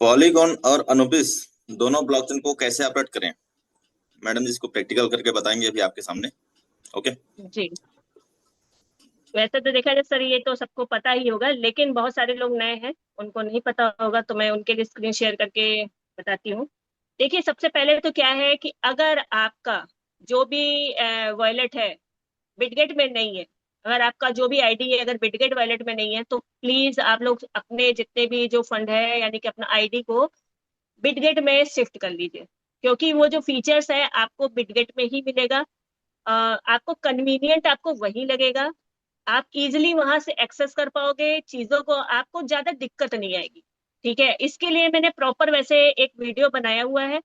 पॉलीगॉन और अनुबिस दोनों ब्लॉकचेन को कैसे ऑपरेट करें, मैडम जी इसको प्रैक्टिकल करके बताएंगे अभी आपके सामने। ओके। जी, वैसे तो देखा जाए सर, ये तो सबको पता ही होगा, लेकिन बहुत सारे लोग नए हैं, उनको नहीं पता होगा, तो मैं उनके लिए स्क्रीन शेयर करके बताती हूँ। देखिए, सबसे पहले तो क्या है कि अगर आपका जो भी वॉलेट है बिटगेट में नहीं है, अगर आपका जो भी आईडी है अगर बिटगेट वॉलेट में नहीं है, तो प्लीज आप लोग अपने जितने भी जो फंड है यानी कि अपना आईडी को बिटगेट में शिफ्ट कर लीजिए। क्योंकि वो जो फीचर्स है आपको बिटगेट में ही मिलेगा। आपको कन्वीनियंट आपको वही लगेगा, आप इजिली वहां से एक्सेस कर पाओगे चीजों को, आपको ज्यादा दिक्कत नहीं आएगी। ठीक है, इसके लिए मैंने प्रॉपर वैसे एक वीडियो बनाया हुआ है,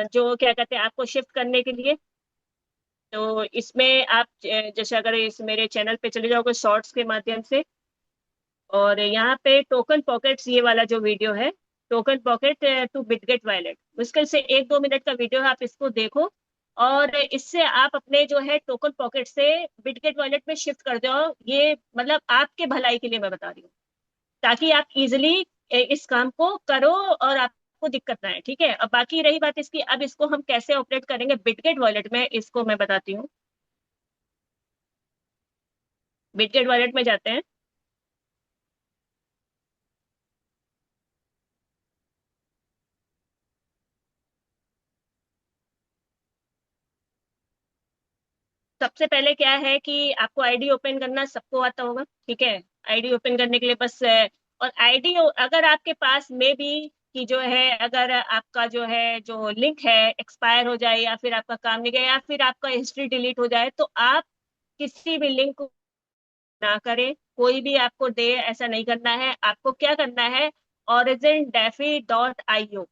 जो क्या कहते हैं आपको शिफ्ट करने के लिए। तो इसमें आप जैसे अगर इस मेरे चैनल पे चले जाओगे शॉर्ट्स के माध्यम से, और यहाँ पे टोकन पॉकेट्स ये वाला जो वीडियो है, token pocket to Bitget wallet, मुश्किल से 1-2 मिनट का वीडियो है, आप इसको देखो। और इससे आप अपने जो है टोकन पॉकेट से बिटगेट वॉलेट में शिफ्ट कर दो। ये मतलब आपके भलाई के लिए मैं बता रही हूँ, ताकि आप इजिली इस काम को करो और आपको दिक्कत ना है। ठीक है, अब बाकी रही बात इसकी, अब इसको हम कैसे ऑपरेट करेंगे बिटगेट वॉलेट में, इसको मैं बताती हूँ। बिटगेट वॉलेट में जाते हैं। सबसे पहले क्या है कि आपको आईडी ओपन करना सबको आता होगा। ठीक है, आईडी ओपन करने के लिए बस और आईडी अगर आपके पास में भी कि जो है, अगर आपका जो है जो लिंक है एक्सपायर हो जाए, या फिर आपका काम नहीं गया, या फिर आपका हिस्ट्री डिलीट हो जाए, तो आप किसी भी लिंक को ना करें, कोई भी आपको दे ऐसा नहीं करना है। आपको क्या करना है, origin defi डॉट आईओ,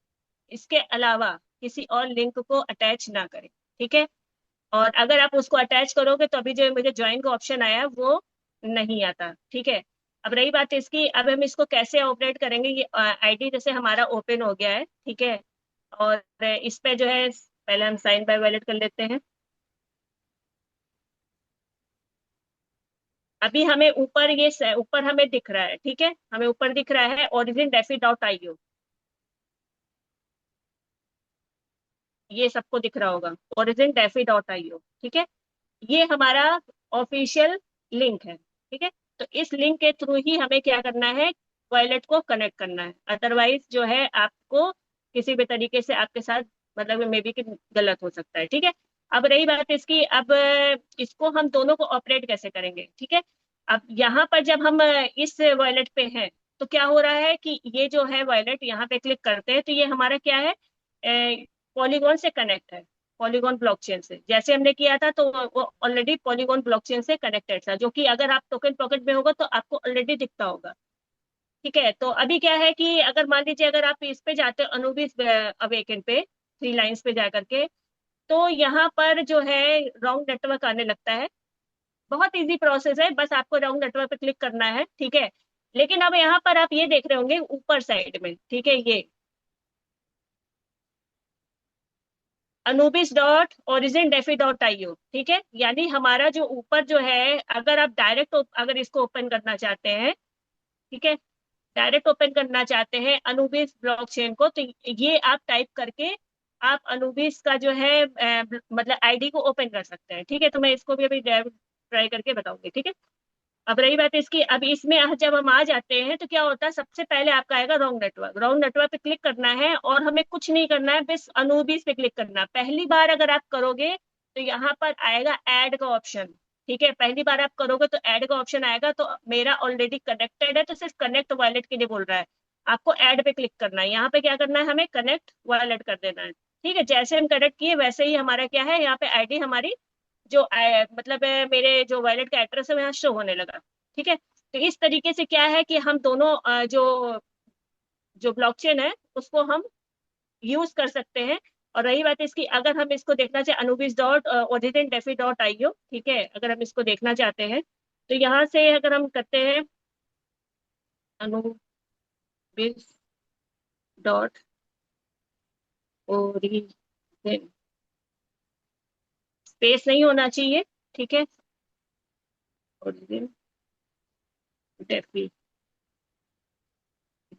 इसके अलावा किसी और लिंक को अटैच ना करें। ठीक है, और अगर आप उसको अटैच करोगे तो अभी जो मुझे ज्वाइन का ऑप्शन आया वो नहीं आता। ठीक है, अब रही बात इसकी, अब हम इसको कैसे ऑपरेट करेंगे। ये आईडी जैसे हमारा ओपन हो गया है, ठीक है, और इस पे जो है पहले हम साइन बाय वैलिड कर लेते हैं। अभी हमें ऊपर ये ऊपर हमें दिख रहा है, ठीक है, हमें ऊपर दिख रहा है origin defi डॉट आईओ, ये सबको दिख रहा होगा, origin defi डॉट आईओ। ठीक है, ये हमारा ऑफिशियल लिंक है। ठीक है, तो इस लिंक के थ्रू ही हमें क्या करना है, वॉलेट को कनेक्ट करना है। अदरवाइज जो है आपको किसी भी तरीके से आपके साथ मतलब मे बी कि गलत हो सकता है। ठीक है, अब रही बात इसकी, अब इसको हम दोनों को ऑपरेट कैसे करेंगे। ठीक है, अब यहाँ पर जब हम इस वॉलेट पे हैं, तो क्या हो रहा है कि ये जो है वॉलेट यहाँ पे क्लिक करते हैं तो ये हमारा क्या है, पॉलीगॉन से कनेक्ट है, पॉलीगॉन ब्लॉकचेन से। जैसे हमने किया था तो वो ऑलरेडी पॉलीगॉन ब्लॉकचेन से कनेक्टेड था, जो कि अगर आप टोकन पॉकेट में होगा तो आपको ऑलरेडी दिखता होगा। ठीक है, तो अभी क्या है कि अगर मान लीजिए अगर आप इस पे जाते हो अनुबिस अवेकन पे, थ्री लाइंस पे जा करके, तो यहाँ पर जो है रॉन्ग नेटवर्क आने लगता है। बहुत इजी प्रोसेस है, बस आपको रॉन्ग नेटवर्क पे क्लिक करना है। ठीक है, लेकिन अब यहाँ पर आप ये देख रहे होंगे ऊपर साइड में, ठीक है, ये Anubis dot origin DeFi dot IO. ठीक है, यानी हमारा जो ऊपर जो है, अगर आप डायरेक्ट अगर इसको ओपन करना चाहते हैं, ठीक है, डायरेक्ट ओपन करना चाहते हैं अनुबिस ब्लॉकचेन को, तो ये आप टाइप करके आप अनुबिस का जो है मतलब आईडी को ओपन कर सकते हैं। ठीक है, तो मैं इसको भी अभी ट्राई करके बताऊंगी। ठीक है, अब रही बात इसकी, अब इसमें जब हम आ जाते हैं तो क्या होता है, सबसे पहले आपका आएगा रॉन्ग नेटवर्क। रॉन्ग नेटवर्क पे क्लिक करना है और हमें कुछ नहीं करना है, बस अनूबीस पे क्लिक करना है। पहली बार अगर आप करोगे तो यहाँ पर आएगा ऐड का ऑप्शन। ठीक है, पहली बार आप करोगे तो ऐड का ऑप्शन आएगा, तो मेरा ऑलरेडी कनेक्टेड है तो सिर्फ कनेक्ट वॉलेट के लिए बोल रहा है। आपको ऐड पे क्लिक करना है, यहाँ पे क्या करना है, हमें कनेक्ट वॉलेट कर देना है। ठीक है, जैसे हम कनेक्ट किए वैसे ही हमारा क्या है, यहाँ पे आईडी हमारी जो मतलब मेरे जो वॉलेट का एड्रेस है वहाँ शो होने लगा। ठीक है, तो इस तरीके से क्या है कि हम दोनों जो जो ब्लॉकचेन है उसको हम यूज कर सकते हैं। और रही बात इसकी, अगर हम इसको देखना चाहे Anubis dot origin DeFi dot IO, ठीक है, अगर हम इसको देखना चाहते हैं तो यहाँ से अगर हम करते हैं अनुबिस डॉट ओरिजिन, स्पेस नहीं होना चाहिए। ठीक है, ओरिजिन डेफी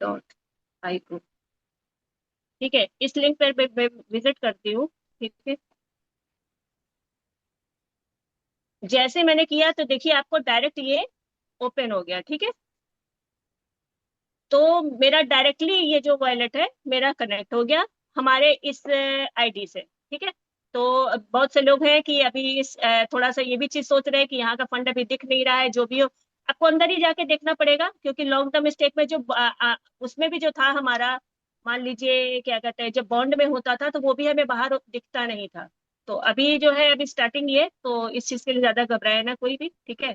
डॉट आईओ। ठीक है, इस लिंक पर मैं विजिट करती हूँ। ठीक है, जैसे मैंने किया तो देखिए आपको डायरेक्ट ये ओपन हो गया। ठीक है, तो मेरा डायरेक्टली ये जो वॉलेट है मेरा कनेक्ट हो गया हमारे इस आईडी से। ठीक है, तो बहुत से लोग हैं कि अभी इस थोड़ा सा ये भी चीज सोच रहे हैं कि यहाँ का फंड अभी दिख नहीं रहा है। जो भी हो, आपको अंदर ही जाके देखना पड़ेगा, क्योंकि लॉन्ग टर्म स्टेक में जो उसमें भी जो था हमारा, मान लीजिए क्या कहते हैं, जब बॉन्ड में होता था तो वो भी हमें बाहर दिखता नहीं था। तो अभी जो है अभी स्टार्टिंग ये, तो इस चीज के लिए ज्यादा घबराए ना कोई भी। ठीक है,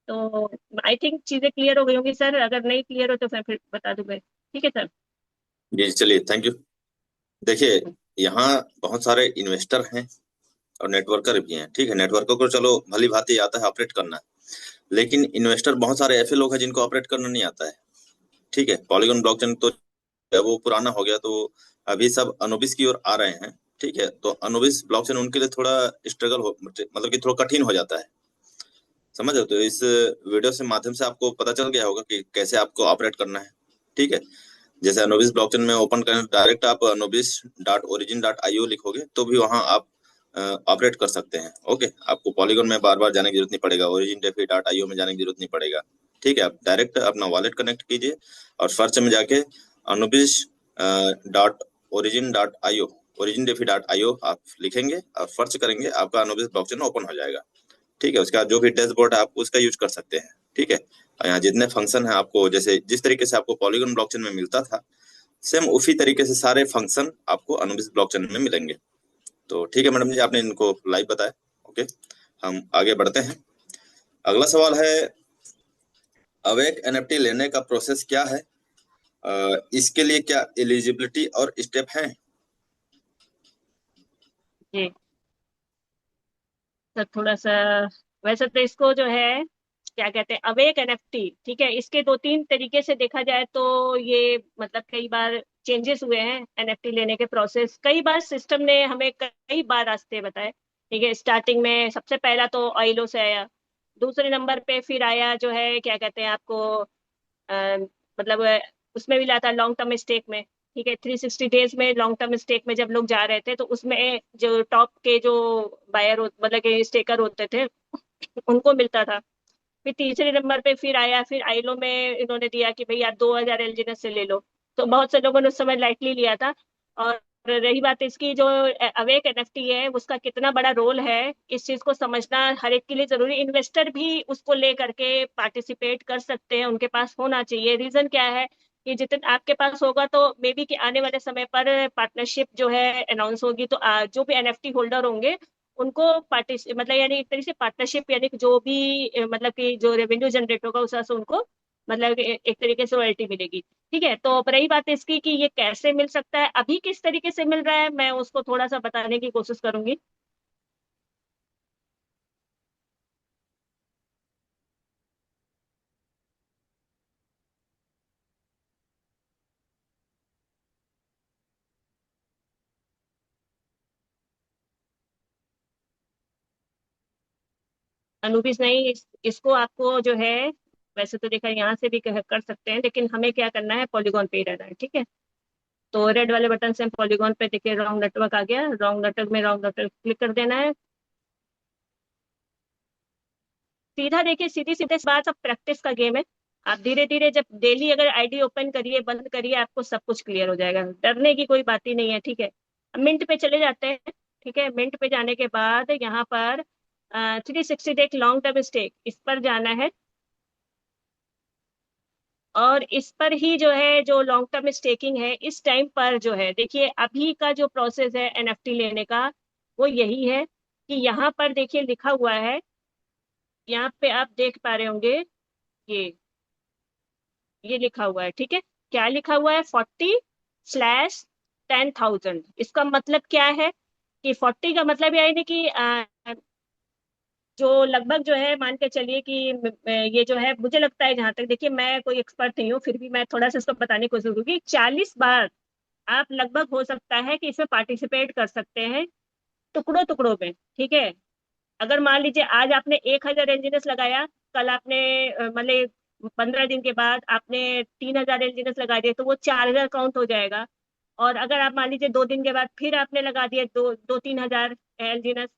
तो आई थिंक चीजें क्लियर हो गई होंगी सर, अगर नहीं क्लियर हो तो फिर बता दूं मैं। ठीक है सर। जी चलिए, थैंक यू। देखिए, यहाँ बहुत सारे इन्वेस्टर हैं और नेटवर्कर भी हैं। ठीक है, नेटवर्कर को चलो भली भांति आता है ऑपरेट करना, लेकिन इन्वेस्टर बहुत सारे ऐसे लोग हैं जिनको ऑपरेट करना नहीं आता है। ठीक है, पॉलीगॉन ब्लॉकचेन तो वो पुराना हो गया, तो अभी सब अनुबिस की ओर आ रहे हैं। ठीक है, तो अनुबिस ब्लॉकचेन उनके लिए थोड़ा स्ट्रगल हो, मतलब कि थोड़ा कठिन हो जाता है। समझ रहे हो? तो इस वीडियो से माध्यम से आपको पता चल गया होगा कि कैसे आपको ऑपरेट करना है। ठीक है, जैसे अनुबिस ब्लॉकचेन में ओपन करें, डायरेक्ट आप anubis.origin.io लिखोगे तो भी वहां आप ऑपरेट कर सकते हैं। ओके, आपको पॉलीगॉन में बार बार जाने की जरूरत नहीं पड़ेगा, ओरिजिन डेफी डॉट आईओ में जाने की जरूरत नहीं पड़ेगा। ठीक है, आप डायरेक्ट अपना वॉलेट कनेक्ट कीजिए और सर्च में जाके Anubis dot origin dot IO, origin DeFi dot IO आप लिखेंगे और सर्च करेंगे, आपका अनुबिस ब्लॉकचेन ओपन हो जाएगा। ठीक है, उसके बाद जो भी डैशबोर्ड है आप उसका यूज कर सकते हैं। ठीक है, और यहाँ जितने फंक्शन है आपको, जैसे जिस तरीके से आपको पॉलीगॉन ब्लॉकचेन में मिलता था, सेम उसी तरीके से सारे फंक्शन आपको अनुबिस ब्लॉकचेन में मिलेंगे। तो ठीक है मैडम जी, आपने इनको लाइव बताया। ओके, हम आगे बढ़ते हैं। अगला सवाल है, अवेक एनएफटी लेने का प्रोसेस क्या है? इसके लिए क्या एलिजिबिलिटी और स्टेप हैं? जी सर, थोड़ा सा वैसे तो इसको जो है क्या कहते हैं, अवेक एनएफटी, ठीक है, इसके दो तीन तरीके से देखा जाए तो ये मतलब कई बार चेंजेस हुए हैं एनएफटी लेने के प्रोसेस। कई बार सिस्टम ने हमें कई बार रास्ते बताए। ठीक है, स्टार्टिंग में सबसे पहला तो ऑइलो से आया, दूसरे नंबर पे फिर आया जो है क्या कहते हैं आपको मतलब उसमें भी लाता लॉन्ग टर्म स्टेक में। ठीक है, 360 डेज में लॉन्ग टर्म स्टेक में जब लोग जा रहे थे तो उसमें जो टॉप के जो बायर मतलब के स्टेकर होते थे उनको मिलता था। फिर तीसरे नंबर पे फिर आया, फिर आइलो में इन्होंने दिया कि भाई आप 2000 एलजीएनएस से ले लो। तो बहुत से लोगों ने उस समय लाइटली लिया था। और रही बात इसकी, जो अवेक एनएफटी है उसका कितना बड़ा रोल है, इस चीज को समझना हर एक के लिए जरूरी। इन्वेस्टर भी उसको ले करके पार्टिसिपेट कर सकते हैं, उनके पास होना चाहिए। रीजन क्या है कि जितना आपके पास होगा तो मे बी कि आने वाले समय पर पार्टनरशिप जो है अनाउंस होगी तो जो भी एनएफटी होल्डर होंगे उनको पार्टिस मतलब यानी एक तरीके से पार्टनरशिप, यानी कि जो भी मतलब कि जो रेवेन्यू जनरेट होगा उस हिसाब से उनको मतलब कि एक तरीके से रॉयल्टी मिलेगी। ठीक है, तो अब रही बात इसकी कि ये कैसे मिल सकता है, अभी किस तरीके से मिल रहा है, मैं उसको थोड़ा सा बताने की कोशिश करूंगी। अनुबिस नहीं, इसको आपको जो है वैसे तो देखा यहाँ से भी कर सकते हैं, लेकिन हमें क्या करना है, पॉलीगॉन पे ही रहना है। ठीक है, तो रेड वाले बटन से हम पॉलीगॉन पे, देखिए रॉन्ग नेटवर्क आ गया, रॉन्ग नेटवर्क में रॉन्ग नेटवर्क क्लिक कर देना है। सीधा देखिए, सीधी सीधे बात, सब प्रैक्टिस का गेम है। आप धीरे धीरे जब डेली अगर आईडी ओपन करिए बंद करिए, आपको सब कुछ क्लियर हो जाएगा, डरने की कोई बात ही नहीं है। ठीक है, अब मिंट पे चले जाते हैं। ठीक है, मिंट पे जाने के बाद यहाँ पर 360 डे लॉन्ग टर्म स्टेक, इस पर जाना है। और इस पर ही जो है, जो लॉन्ग टर्म स्टेकिंग है इस टाइम पर जो है, देखिए अभी का जो प्रोसेस है एनएफटी लेने का वो यही है कि यहाँ पर देखिए लिखा हुआ है, यहाँ पे आप देख पा रहे होंगे, ये लिखा हुआ है। ठीक है, क्या लिखा हुआ है, 40/10,000। इसका मतलब क्या है कि 40 का मतलब यह है नहीं कि जो लगभग जो है मान के चलिए कि ये जो है, मुझे लगता है जहां तक, देखिए मैं कोई एक्सपर्ट नहीं हूँ फिर भी मैं थोड़ा सा इसको बताने की कोशिश करूंगी, 40 बार आप लगभग हो सकता है कि इसमें पार्टिसिपेट कर सकते हैं, टुकड़ों टुकड़ों में। ठीक है, अगर मान लीजिए आज आपने 1000 एलजीनेस लगाया, कल आपने मतलब 15 दिन के बाद आपने 3000 एलजीनेस लगा दिए तो वो 4000 काउंट हो जाएगा। और अगर आप मान लीजिए 2 दिन के बाद फिर आपने लगा दिए दो दो 3000 एलजीनेस,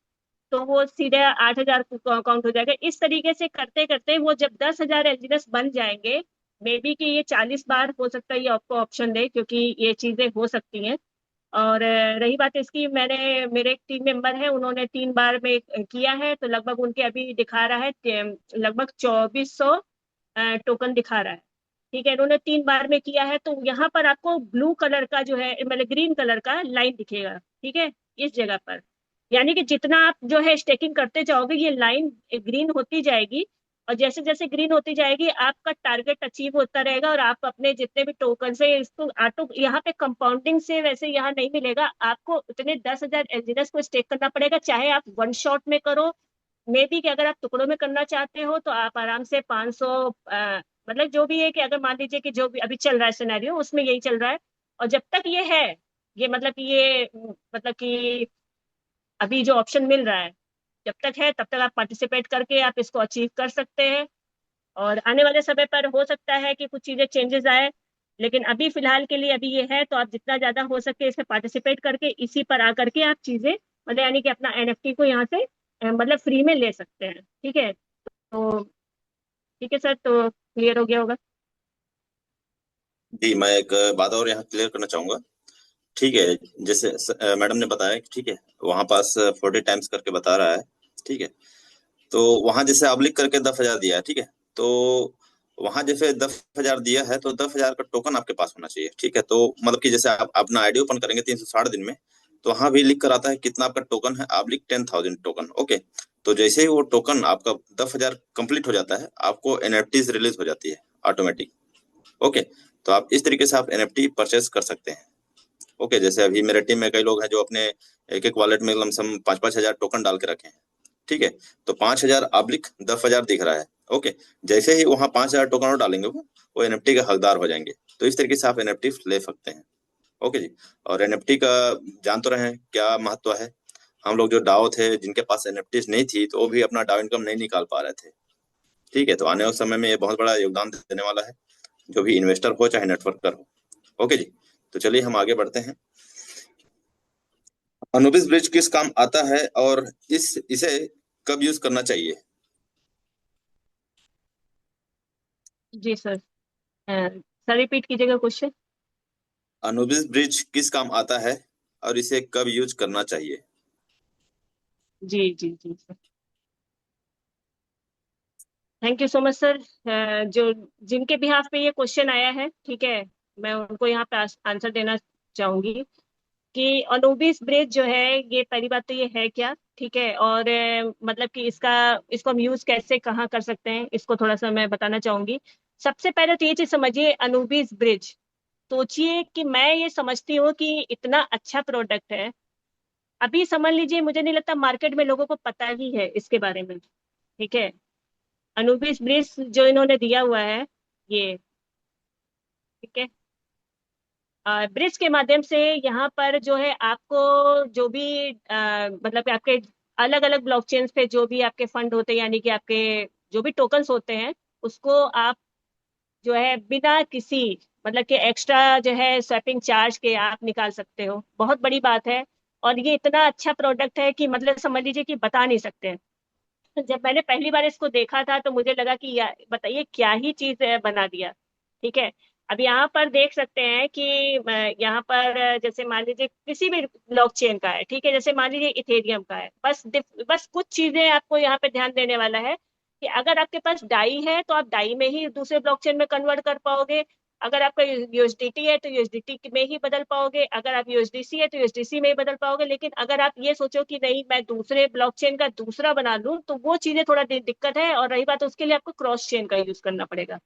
तो वो सीधे 8000 काउंट हो जाएगा। इस तरीके से करते करते वो जब 10,000 एलजीनेस बन जाएंगे, मे बी कि ये 40 बार हो सकता है ये आपको ऑप्शन दे, क्योंकि ये चीजें हो सकती हैं। और रही बात इसकी, मैंने मेरे एक टीम मेंबर है, उन्होंने 3 बार में किया है, तो लगभग उनके अभी दिखा रहा है लगभग 2400 टोकन दिखा रहा है। ठीक है, उन्होंने 3 बार में किया है, तो यहाँ पर आपको ब्लू कलर का जो है मतलब ग्रीन कलर का लाइन दिखेगा। ठीक है, इस जगह पर, यानी कि जितना आप जो है स्टेकिंग करते जाओगे ये लाइन ग्रीन होती जाएगी। और जैसे जैसे ग्रीन होती जाएगी आपका टारगेट अचीव होता रहेगा, और आप अपने जितने भी टोकन से इसको ऑटो, यहाँ पे कंपाउंडिंग से वैसे यहाँ नहीं मिलेगा आपको, उतने 10,000 एलजीनेस को स्टेक करना पड़ेगा, चाहे आप वन शॉट में करो। मे बी कि अगर आप टुकड़ों में करना चाहते हो तो आप आराम से 500 मतलब जो भी है कि अगर मान लीजिए कि जो भी अभी चल रहा है सिनेरियो उसमें यही चल रहा है। और जब तक ये है, ये मतलब कि ये मतलब कि अभी जो ऑप्शन मिल रहा है, जब तक है तब तक आप पार्टिसिपेट करके आप इसको अचीव कर सकते हैं। और आने वाले समय पर हो सकता है कि कुछ चीजें चेंजेस आए, लेकिन अभी फिलहाल के लिए अभी ये है, तो आप जितना ज्यादा हो सके इसमें पार्टिसिपेट करके इसी पर आकर के आप चीजें मतलब यानी कि अपना एनएफटी को यहाँ से मतलब फ्री में ले सकते हैं। ठीक है, तो ठीक है सर, तो क्लियर हो गया होगा। जी, मैं एक बात और यहाँ क्लियर करना चाहूंगा। ठीक है, जैसे मैडम ने बताया कि ठीक है, वहाँ पास 40 टाइम्स करके बता रहा है। ठीक है, तो वहां जैसे आप लिख करके 10,000 दिया है। ठीक है, तो वहां जैसे 10,000 दिया है तो 10,000 का टोकन आपके पास होना चाहिए। ठीक है, तो मतलब कि जैसे आप अपना आईडी ओपन करेंगे 360 दिन में, तो वहां भी लिख कर आता है कितना आपका टोकन है। आप लिख 10,000 टोकन। ओके, तो जैसे ही वो टोकन आपका 10,000 कंप्लीट हो जाता है, आपको एनएफटीज रिलीज हो जाती है ऑटोमेटिक। ओके, तो आप इस तरीके से आप एनएफटी परचेस कर सकते हैं। ओके, जैसे अभी मेरे टीम में कई लोग हैं जो अपने एक एक वॉलेट में लमसम 5-5 हजार टोकन डाल के रखे हैं। ठीक है, तो 5,000 अब्लिक 10,000 दिख रहा है। ओके, जैसे ही वहां 5,000 टोकन और डालेंगे वो एनएफटी का हकदार हो जाएंगे। तो इस तरीके से आप एनएफटी ले सकते हैं। ओके जी, और एनएफटी का जान तो रहे हैं क्या महत्व है। हम लोग जो डाओ थे जिनके पास एनएफटी नहीं थी, तो वो भी अपना डाओ इनकम नहीं निकाल पा रहे थे। ठीक है, तो आने वाले समय में ये बहुत बड़ा योगदान देने वाला है, जो भी इन्वेस्टर हो चाहे नेटवर्कर हो। ओके जी, तो चलिए हम आगे बढ़ते हैं। अनुबिस ब्रिज किस काम आता है और इसे कब यूज करना चाहिए। जी सर, सर रिपीट कीजिएगा क्वेश्चन। अनुबिस ब्रिज किस काम आता है और इसे कब यूज करना चाहिए। जी जी जी sir, thank you so much sir. जो जिनके बिहाफ पे ये क्वेश्चन आया है, ठीक है, मैं उनको यहाँ पे आंसर देना चाहूंगी कि अनुबिस ब्रिज जो है, ये पहली बात तो ये है क्या, ठीक है, और मतलब कि इसको हम यूज कैसे कहाँ कर सकते हैं, इसको थोड़ा सा मैं बताना चाहूंगी। सबसे पहले तो ये चीज समझिए, अनुबिस ब्रिज सोचिए कि मैं ये समझती हूँ कि इतना अच्छा प्रोडक्ट है। अभी समझ लीजिए, मुझे नहीं लगता मार्केट में लोगों को पता ही है इसके बारे में। ठीक है, अनुबिस ब्रिज जो इन्होंने दिया हुआ है ये, ठीक है, ब्रिज के माध्यम से यहाँ पर जो है आपको जो भी मतलब कि आपके अलग अलग ब्लॉकचेन्स पे जो भी आपके फंड होते हैं, यानी कि आपके जो भी टोकन्स होते हैं, उसको आप जो है बिना किसी मतलब कि एक्स्ट्रा जो है स्वैपिंग चार्ज के आप निकाल सकते हो। बहुत बड़ी बात है। और ये इतना अच्छा प्रोडक्ट है कि मतलब समझ लीजिए कि बता नहीं सकते। जब मैंने पहली बार इसको देखा था तो मुझे लगा कि बताइए क्या ही चीज बना दिया। ठीक है, अब यहाँ पर देख सकते हैं कि यहाँ पर जैसे मान लीजिए किसी भी ब्लॉकचेन का है, ठीक है, जैसे मान लीजिए इथेरियम का है, बस कुछ चीजें आपको यहाँ पे ध्यान देने वाला है कि अगर आपके पास डाई है तो आप डाई में ही दूसरे ब्लॉकचेन में कन्वर्ट कर पाओगे। अगर आपका यूएसडीटी है तो यूएसडीटी में ही बदल पाओगे, अगर आप यूएसडीसी है तो यूएसडीसी में ही बदल पाओगे। लेकिन अगर आप ये सोचो कि नहीं मैं दूसरे ब्लॉकचेन का दूसरा बना लूं, तो वो चीजें थोड़ा दिक्कत है। और रही बात, उसके लिए आपको क्रॉस चेन का यूज करना पड़ेगा,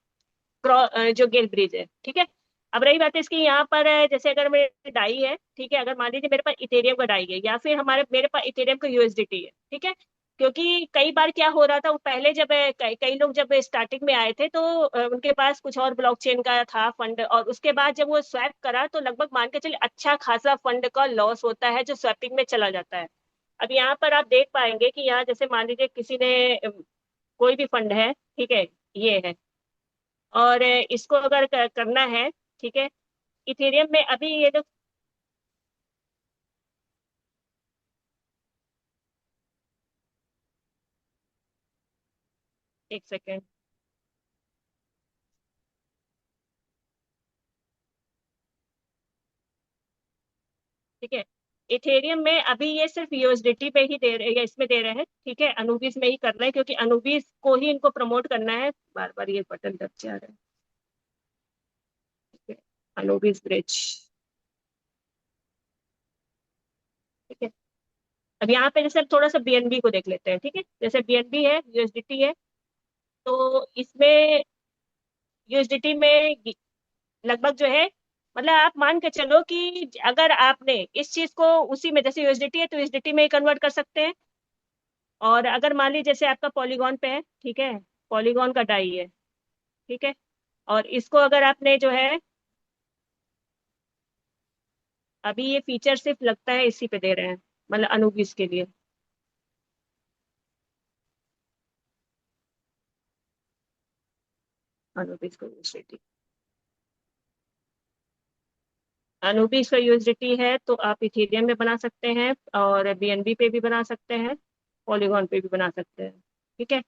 जो गेल ब्रिज है। ठीक है, अब रही बात है इसकी, यहाँ पर जैसे अगर मेरे डाई है, ठीक है, अगर मान लीजिए मेरे पास इथेरियम का डाई है या फिर मेरे पास इथेरियम का यूएसडीटी है, ठीक है, क्योंकि कई बार क्या हो रहा था, वो पहले जब कई लोग जब स्टार्टिंग में आए थे तो उनके पास कुछ और ब्लॉकचेन का था फंड, और उसके बाद जब वो स्वैप करा तो लगभग मान के चलिए अच्छा खासा फंड का लॉस होता है जो स्वैपिंग में चला जाता है। अब यहाँ पर आप देख पाएंगे कि यहाँ जैसे मान लीजिए किसी ने कोई भी फंड है, ठीक है, ये है, और इसको अगर करना है, ठीक है, इथेरियम में अभी ये जो, एक सेकेंड, ठीक है, इथेरियम में अभी ये सिर्फ यूएसडीटी पे ही दे रहे हैं या इसमें दे रहे हैं, ठीक है, अनुबिस में ही कर रहे हैं क्योंकि अनुबिस को ही इनको प्रमोट करना है। बार बार ये बटन दब जा रहा है। ठीक है, अनुबिस ब्रिज, ठीक है, अब यहाँ पे जैसे थोड़ा सा बीएनबी को देख लेते हैं। ठीक है, जैसे बीएनबी है, यूएसडीटी है, तो इसमें यूएसडीटी में लगभग जो है, मतलब आप मान के चलो कि अगर आपने इस चीज को उसी में, जैसे यूएसडीटी है तो यूएसडीटी में ही कन्वर्ट कर सकते हैं। और अगर मान लीजिए जैसे आपका पॉलीगॉन पे है, ठीक है, पॉलीगॉन का डाई है, ठीक है, और इसको अगर आपने जो है, अभी ये फीचर सिर्फ लगता है इसी पे दे रहे हैं, मतलब अनुबिस के लिए। अनुबिस को यूएसडीटी, अनुबिस का यूएसडीटी है तो आप इथेरियम में बना सकते हैं, और बीएनबी पे भी बना सकते हैं, पॉलीगॉन पे भी बना सकते हैं। ठीक है।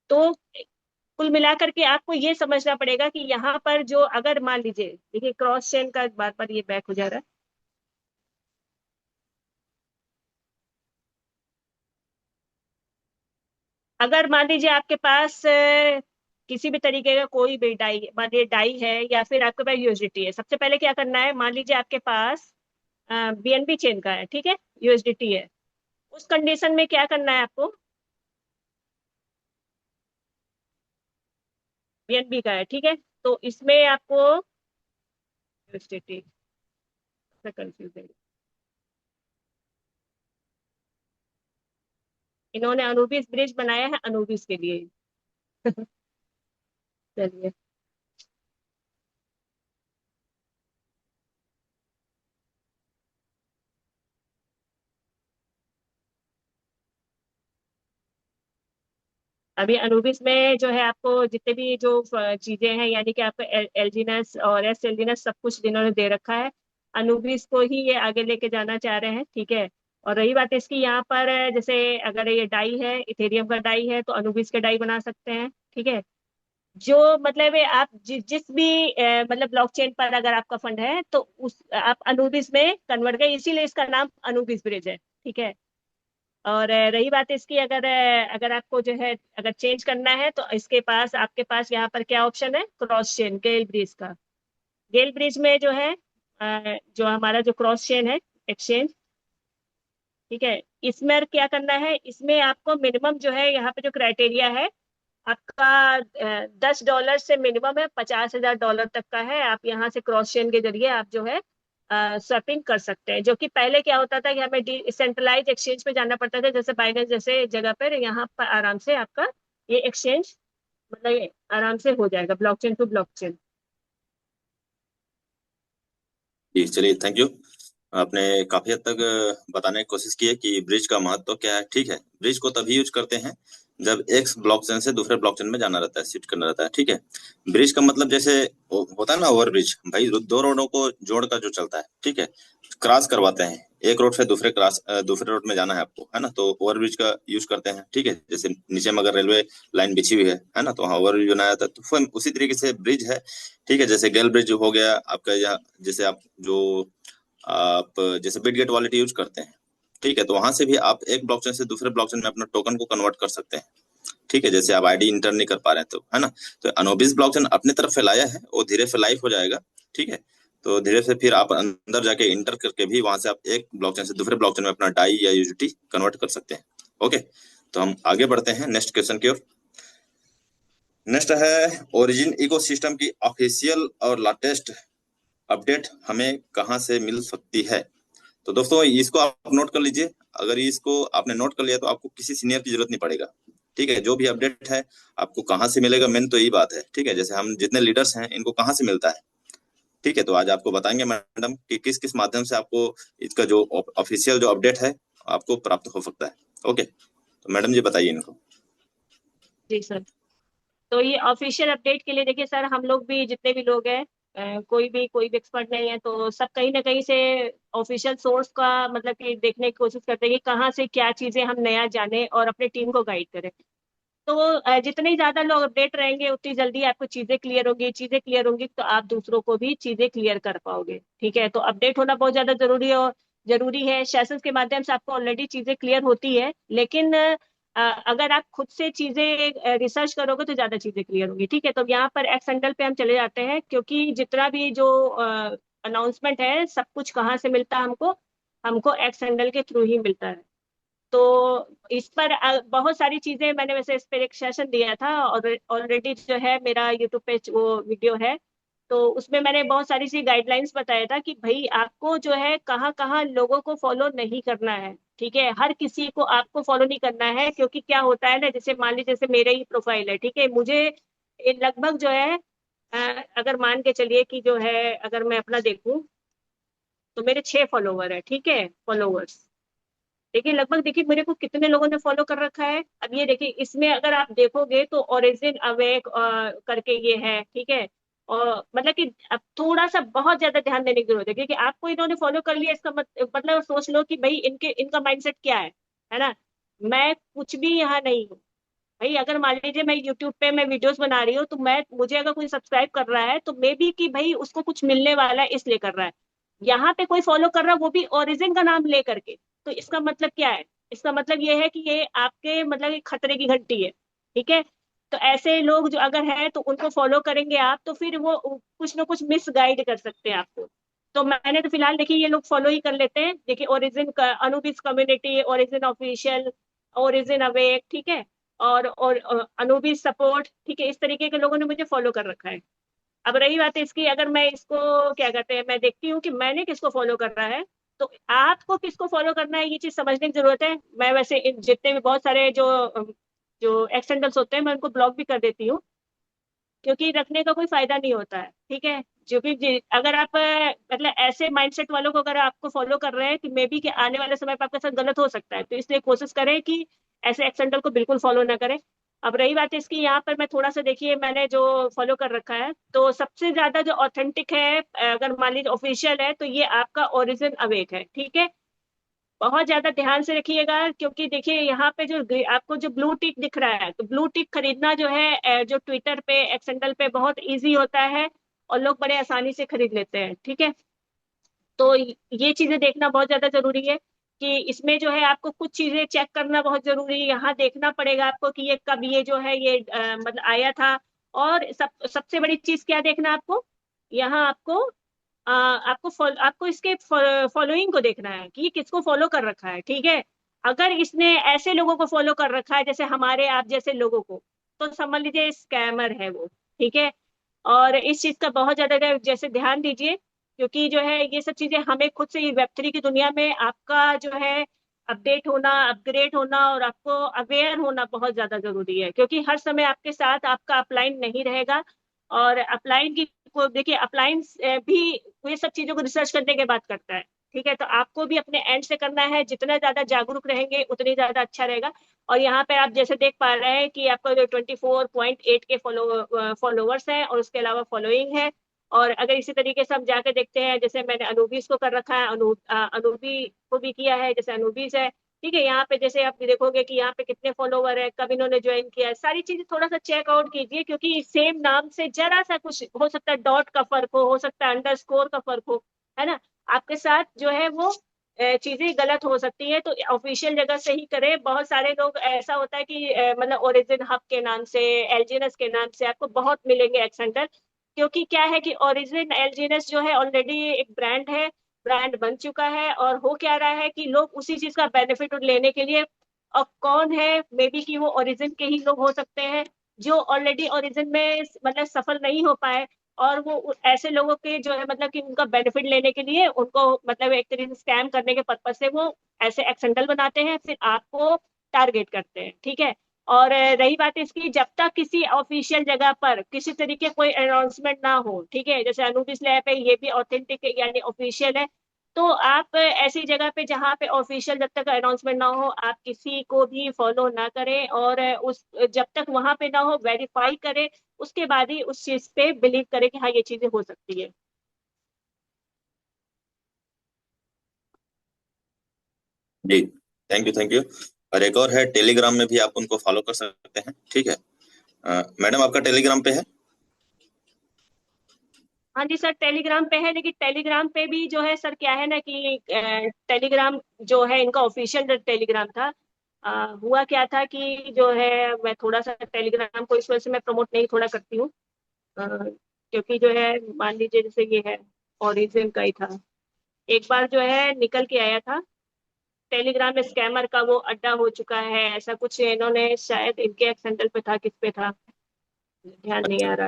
तो कुल मिलाकर के आपको ये समझना पड़ेगा कि यहाँ पर जो, अगर मान लीजिए, देखिए क्रॉस चेन का बार बार ये बैक हो जा रहा है। अगर मान लीजिए आपके पास किसी भी तरीके का कोई भी डाई, मान लीजिए डाई है या फिर आपके पास यूएसडीटी है, सबसे पहले क्या करना है, मान लीजिए आपके पास बीएनबी चेन का है, ठीक है, यूएसडीटी है, उस कंडीशन में क्या करना है आपको, बीएनबी का है, ठीक है, तो इसमें आपको यूएसडीटी कंफ्यूज, इन्होंने अनुबिस ब्रिज बनाया है अनुबिस के लिए। चलिए, अभी अनुबिस में जो है आपको जितने भी जो चीजें हैं, यानी कि आपको एलजीनेस और एस एलजीनेस सब कुछ इन्होंने दे रखा है, अनुबिस को ही ये आगे लेके जाना चाह रहे हैं। ठीक है। और रही बात इसकी, यहाँ पर जैसे अगर ये डाई है, इथेरियम का डाई है, तो अनुबिस के डाई बना सकते हैं। ठीक है। जो मतलब है आप जिस भी मतलब ब्लॉकचेन पर अगर आपका फंड है तो उस आप अनुबिस में कन्वर्ट करें, इसीलिए इसका नाम अनुबिस ब्रिज है। ठीक है। और रही बात इसकी, अगर आपको जो है अगर चेंज करना है तो इसके पास, आपके पास यहाँ पर क्या ऑप्शन है, क्रॉस चेन गेल ब्रिज का। गेल ब्रिज में जो है जो हमारा जो क्रॉस चेन है एक्सचेंज, ठीक है, इसमें क्या करना है, इसमें आपको मिनिमम जो है यहाँ पे जो क्राइटेरिया है आपका, $10 से मिनिमम है, $50,000 तक का है। आप यहाँ से क्रॉस चेन के जरिए आप जो है स्वैपिंग कर सकते हैं। जो कि पहले क्या होता था कि हमें डिसेंट्रलाइज एक्सचेंज पे जाना पड़ता था, जैसे बाइनेंस जैसे जगह पर, यहाँ पर आराम से आपका ये एक्सचेंज मतलब ये आराम से हो जाएगा, ब्लॉकचेन टू ब्लॉकचेन। जी चलिए, थैंक यू। आपने काफी हद तक बताने की कोशिश की है कि ब्रिज का महत्व क्या है। ठीक है, ब्रिज को तभी यूज करते हैं जब एक ब्लॉकचेन से दूसरे ब्लॉकचेन में जाना रहता है, शिफ्ट करना रहता है। ठीक है। ब्रिज का मतलब जैसे होता है ना, ओवर ब्रिज, भाई दो रोडों को जोड़ कर जो चलता है। ठीक है, क्रॉस करवाते हैं, एक रोड से दूसरे रोड में जाना है आपको, है ना, तो ओवर ब्रिज का यूज करते हैं। ठीक है, जैसे नीचे में अगर रेलवे लाइन बिछी हुई है ना, तो वहाँ ओवर ब्रिज बनाया जाता है, तो उसी तरीके से ब्रिज है। ठीक है, जैसे गेल ब्रिज हो गया आपका, यहाँ जैसे आप जैसे बिटगेट वॉलेट यूज करते हैं। ठीक है, तो वहां से भी आप एक ब्लॉकचेन से दूसरे ब्लॉकचेन में अपना टोकन को कन्वर्ट कर सकते हैं। ठीक है, जैसे आप आईडी इंटर नहीं कर पा रहे हैं तो, है ना, तो अनोबिस ब्लॉकचेन अपने तरफ फैलाया है, वो धीरे से लाइव हो जाएगा। ठीक है, तो धीरे से फिर आप अंदर जाके इंटर करके भी वहां से आप एक ब्लॉकचेन से दूसरे ब्लॉकचेन में अपना डाई या यूजिटी कन्वर्ट कर सकते हैं। ओके, तो हम आगे बढ़ते हैं नेक्स्ट क्वेश्चन की ओर। नेक्स्ट है, ओरिजिन इकोसिस्टम की ऑफिशियल और लेटेस्ट अपडेट हमें कहाँ से मिल सकती है? तो दोस्तों इसको आप नोट कर लीजिए। अगर इसको आपने नोट कर लिया तो आपको किसी सीनियर की जरूरत नहीं पड़ेगा। ठीक है, जो भी अपडेट है आपको कहाँ से मिलेगा, मेन तो यही बात है। ठीक है, जैसे हम जितने लीडर्स हैं इनको कहाँ से मिलता है। ठीक है, तो आज आपको बताएंगे मैडम कि किस किस माध्यम से आपको इसका जो ऑफिशियल जो अपडेट है आपको प्राप्त हो सकता है। ओके, तो मैडम जी बताइए इनको। जी सर। तो ये ऑफिशियल अपडेट के लिए देखिए सर, हम लोग भी जितने भी लोग हैं, कोई भी एक्सपर्ट नहीं है, तो सब कहीं ना कहीं से ऑफिशियल सोर्स का मतलब कि देखने की कोशिश करते हैं कि कहाँ से क्या चीजें हम नया जाने और अपने टीम को गाइड करें। तो जितने ही ज्यादा लोग अपडेट रहेंगे उतनी जल्दी आपको चीजें क्लियर होंगी तो आप दूसरों को भी चीजें क्लियर कर पाओगे। ठीक है, तो अपडेट होना बहुत ज्यादा जरूरी है, और जरूरी है सेशंस के माध्यम से आपको ऑलरेडी चीजें क्लियर होती है, लेकिन अगर आप खुद से चीजें रिसर्च करोगे तो ज्यादा चीजें क्लियर होंगी। ठीक है, तो यहाँ पर एक्स हैंडल पे हम चले जाते हैं, क्योंकि जितना भी जो अनाउंसमेंट है सब कुछ कहाँ से मिलता है हमको, हमको एक्स हैंडल के थ्रू ही मिलता है। तो इस पर बहुत सारी चीजें मैंने वैसे इस पर एक सेशन दिया था, और ऑलरेडी जो है मेरा यूट्यूब पे वो वीडियो है, तो उसमें मैंने बहुत सारी सी गाइडलाइंस बताया था कि भाई आपको जो है कहाँ कहाँ लोगों को फॉलो नहीं करना है। ठीक है, हर किसी को आपको फॉलो नहीं करना है, क्योंकि क्या होता है ना, जैसे मान लीजिए जैसे मेरे ही प्रोफाइल है, ठीक है, मुझे लगभग जो है अगर मान के चलिए कि जो है अगर मैं अपना देखूं तो मेरे 6 फॉलोवर है, ठीक है, फॉलोवर्स। देखिए लगभग, देखिए मेरे को कितने लोगों ने फॉलो कर रखा है। अब ये देखिए इसमें अगर आप देखोगे तो ओरिजिन अवेक करके ये है, ठीक है, और मतलब कि अब थोड़ा सा बहुत ज्यादा ध्यान देने की जरूरत है, क्योंकि आपको इन्होंने फॉलो कर लिया, इसका मतलब सोच लो कि भाई इनके इनका माइंडसेट क्या है ना। मैं कुछ भी यहाँ नहीं हूँ भाई। अगर मान लीजिए मैं यूट्यूब पे मैं वीडियोस बना रही हूँ, तो मैं मुझे अगर कोई सब्सक्राइब कर रहा है तो मे बी कि भाई उसको कुछ मिलने वाला है इसलिए कर रहा है। यहाँ पे कोई फॉलो कर रहा है वो भी ओरिजिन का नाम ले करके, तो इसका मतलब क्या है? इसका मतलब ये है कि ये आपके मतलब एक खतरे की घंटी है। ठीक है। तो ऐसे लोग जो अगर है तो उनको फॉलो करेंगे आप, तो फिर वो कुछ ना कुछ मिस गाइड कर सकते हैं आपको। तो मैंने तो फिलहाल देखिए ये लोग फॉलो ही कर लेते हैं। देखिए ओरिजिन का Anubis community, origin official, origin awake, ठीक है, और अनुबिस सपोर्ट, ठीक है, इस तरीके के लोगों ने मुझे फॉलो कर रखा है। अब रही बात इसकी, अगर मैं इसको क्या कहते हैं, मैं देखती हूँ कि मैंने किसको फॉलो कर रहा है, तो आपको किसको फॉलो करना है ये चीज समझने की जरूरत है। मैं वैसे जितने भी बहुत सारे जो जो एक्सटेंडल्स होते हैं मैं उनको ब्लॉक भी कर देती हूँ, क्योंकि रखने का कोई फायदा नहीं होता है। ठीक है। जो कि अगर आप मतलब ऐसे माइंडसेट वालों को अगर आपको फॉलो कर रहे हैं कि मे बी कि आने वाले समय पर आपके साथ गलत हो सकता है, तो इसलिए कोशिश करें कि ऐसे एक्सेंडल को बिल्कुल फॉलो ना करें। अब रही बात इसकी, यहाँ पर मैं थोड़ा सा देखिए मैंने जो फॉलो कर रखा है, तो सबसे ज्यादा जो ऑथेंटिक है अगर मान लीजिए ऑफिशियल है, तो ये आपका ओरिजिन अवेक है। ठीक है। बहुत ज्यादा ध्यान से रखिएगा, क्योंकि देखिए यहाँ पे जो आपको जो ब्लू टिक दिख रहा है, तो ब्लू टिक खरीदना जो है जो ट्विटर पे एक्सेंडल पे बहुत इजी होता है, और लोग बड़े आसानी से खरीद लेते हैं। ठीक है। तो ये चीजें देखना बहुत ज्यादा जरूरी है कि इसमें जो है आपको कुछ चीजें चेक करना बहुत जरूरी है। यहाँ देखना पड़ेगा आपको कि ये कब ये जो है ये मतलब आया था। और सबसे बड़ी चीज क्या देखना है आपको, यहाँ आपको आपको इसके फॉलोइंग को देखना है कि ये किसको फॉलो कर रखा है। ठीक है। अगर इसने ऐसे लोगों को फॉलो कर रखा है जैसे हमारे आप जैसे लोगों को, तो समझ लीजिए स्कैमर है वो। ठीक है। और इस चीज का बहुत ज्यादा जैसे ध्यान दीजिए, क्योंकि जो है ये सब चीजें हमें खुद से, ये वेब 3 की दुनिया में आपका जो है अपडेट होना, अपग्रेड होना और आपको अवेयर होना बहुत ज्यादा जरूरी है, क्योंकि हर समय आपके साथ आपका अपलाइन नहीं रहेगा। और अपलाइन की को देखिए, अपलाइन भी ये सब चीजों को रिसर्च करने के बाद करता है। ठीक है। तो आपको भी अपने एंड से करना है, जितना ज्यादा जागरूक रहेंगे उतनी ज्यादा अच्छा रहेगा। और यहाँ पे आप जैसे देख पा रहे हैं कि आपका जो 24.8 के फॉलोवर्स हैं, और उसके अलावा फॉलोइंग है। और अगर इसी तरीके से हम जाके देखते हैं, जैसे मैंने अनूबीस को कर रखा है, अनूबी को भी किया है, जैसे अनूबीस है। ठीक है। यहाँ पे जैसे आप देखोगे कि यहाँ पे कितने फॉलोवर है, कब इन्होंने ज्वाइन किया है, सारी चीजें थोड़ा सा चेक आउट कीजिए, क्योंकि सेम नाम से जरा सा कुछ हो सकता है, डॉट का फर्क हो सकता है, अंडरस्कोर का फर्क हो, है ना। आपके साथ जो है वो चीजें गलत हो सकती है। तो ऑफिशियल जगह से ही करें। बहुत सारे लोग ऐसा होता है कि मतलब ओरिजिन हब के नाम से, एलजीएनएस के नाम से आपको बहुत मिलेंगे एक्सेंटर। क्योंकि क्या है कि ओरिजिन एलजीएनएस जो है ऑलरेडी एक ब्रांड है, ब्रांड बन चुका है, और हो क्या रहा है कि लोग उसी चीज का बेनिफिट लेने के लिए, अब कौन है, मे बी कि वो ओरिजिन के ही लोग हो सकते हैं जो ऑलरेडी ओरिजिन में मतलब सफल नहीं हो पाए, और वो ऐसे लोगों के जो है मतलब कि उनका बेनिफिट लेने के लिए उनको मतलब एक तरीके से स्कैम करने के पर्पज से वो ऐसे एक्सेंडल बनाते हैं, फिर आपको टारगेट करते हैं। ठीक है। और रही बात इसकी, जब तक किसी ऑफिशियल जगह पर किसी तरीके कोई अनाउंसमेंट ना हो, ठीक है, जैसे अनुबिस लैब है, ये भी ऑथेंटिक यानी ऑफिशियल है, तो आप ऐसी जगह पे जहाँ पे ऑफिशियल जब तक अनाउंसमेंट ना हो, आप किसी को भी फॉलो ना करें, और उस जब तक वहां पे ना हो वेरीफाई करें, उसके बाद ही उस चीज पे बिलीव करें कि हाँ ये चीजें हो सकती है। जी, थैंक यू, थैंक यू। और एक और है, टेलीग्राम में भी आप उनको फॉलो कर सकते हैं। ठीक है। मैडम, आपका टेलीग्राम पे है? हाँ जी सर, टेलीग्राम पे है, लेकिन टेलीग्राम पे भी जो है सर क्या है ना कि टेलीग्राम जो है इनका ऑफिशियल टेलीग्राम था। हुआ क्या था कि जो है मैं थोड़ा सा टेलीग्राम को इस वजह से मैं प्रमोट नहीं थोड़ा करती हूँ, क्योंकि जो है मान लीजिए जैसे ये है ओरिजिन का ही था, एक बार जो है निकल के आया था, टेलीग्राम में स्कैमर का वो अड्डा हो चुका है, ऐसा कुछ इन्होंने शायद इनके एक्सेंडल पे था, किस पे था ध्यान नहीं आ अच्छा। रहा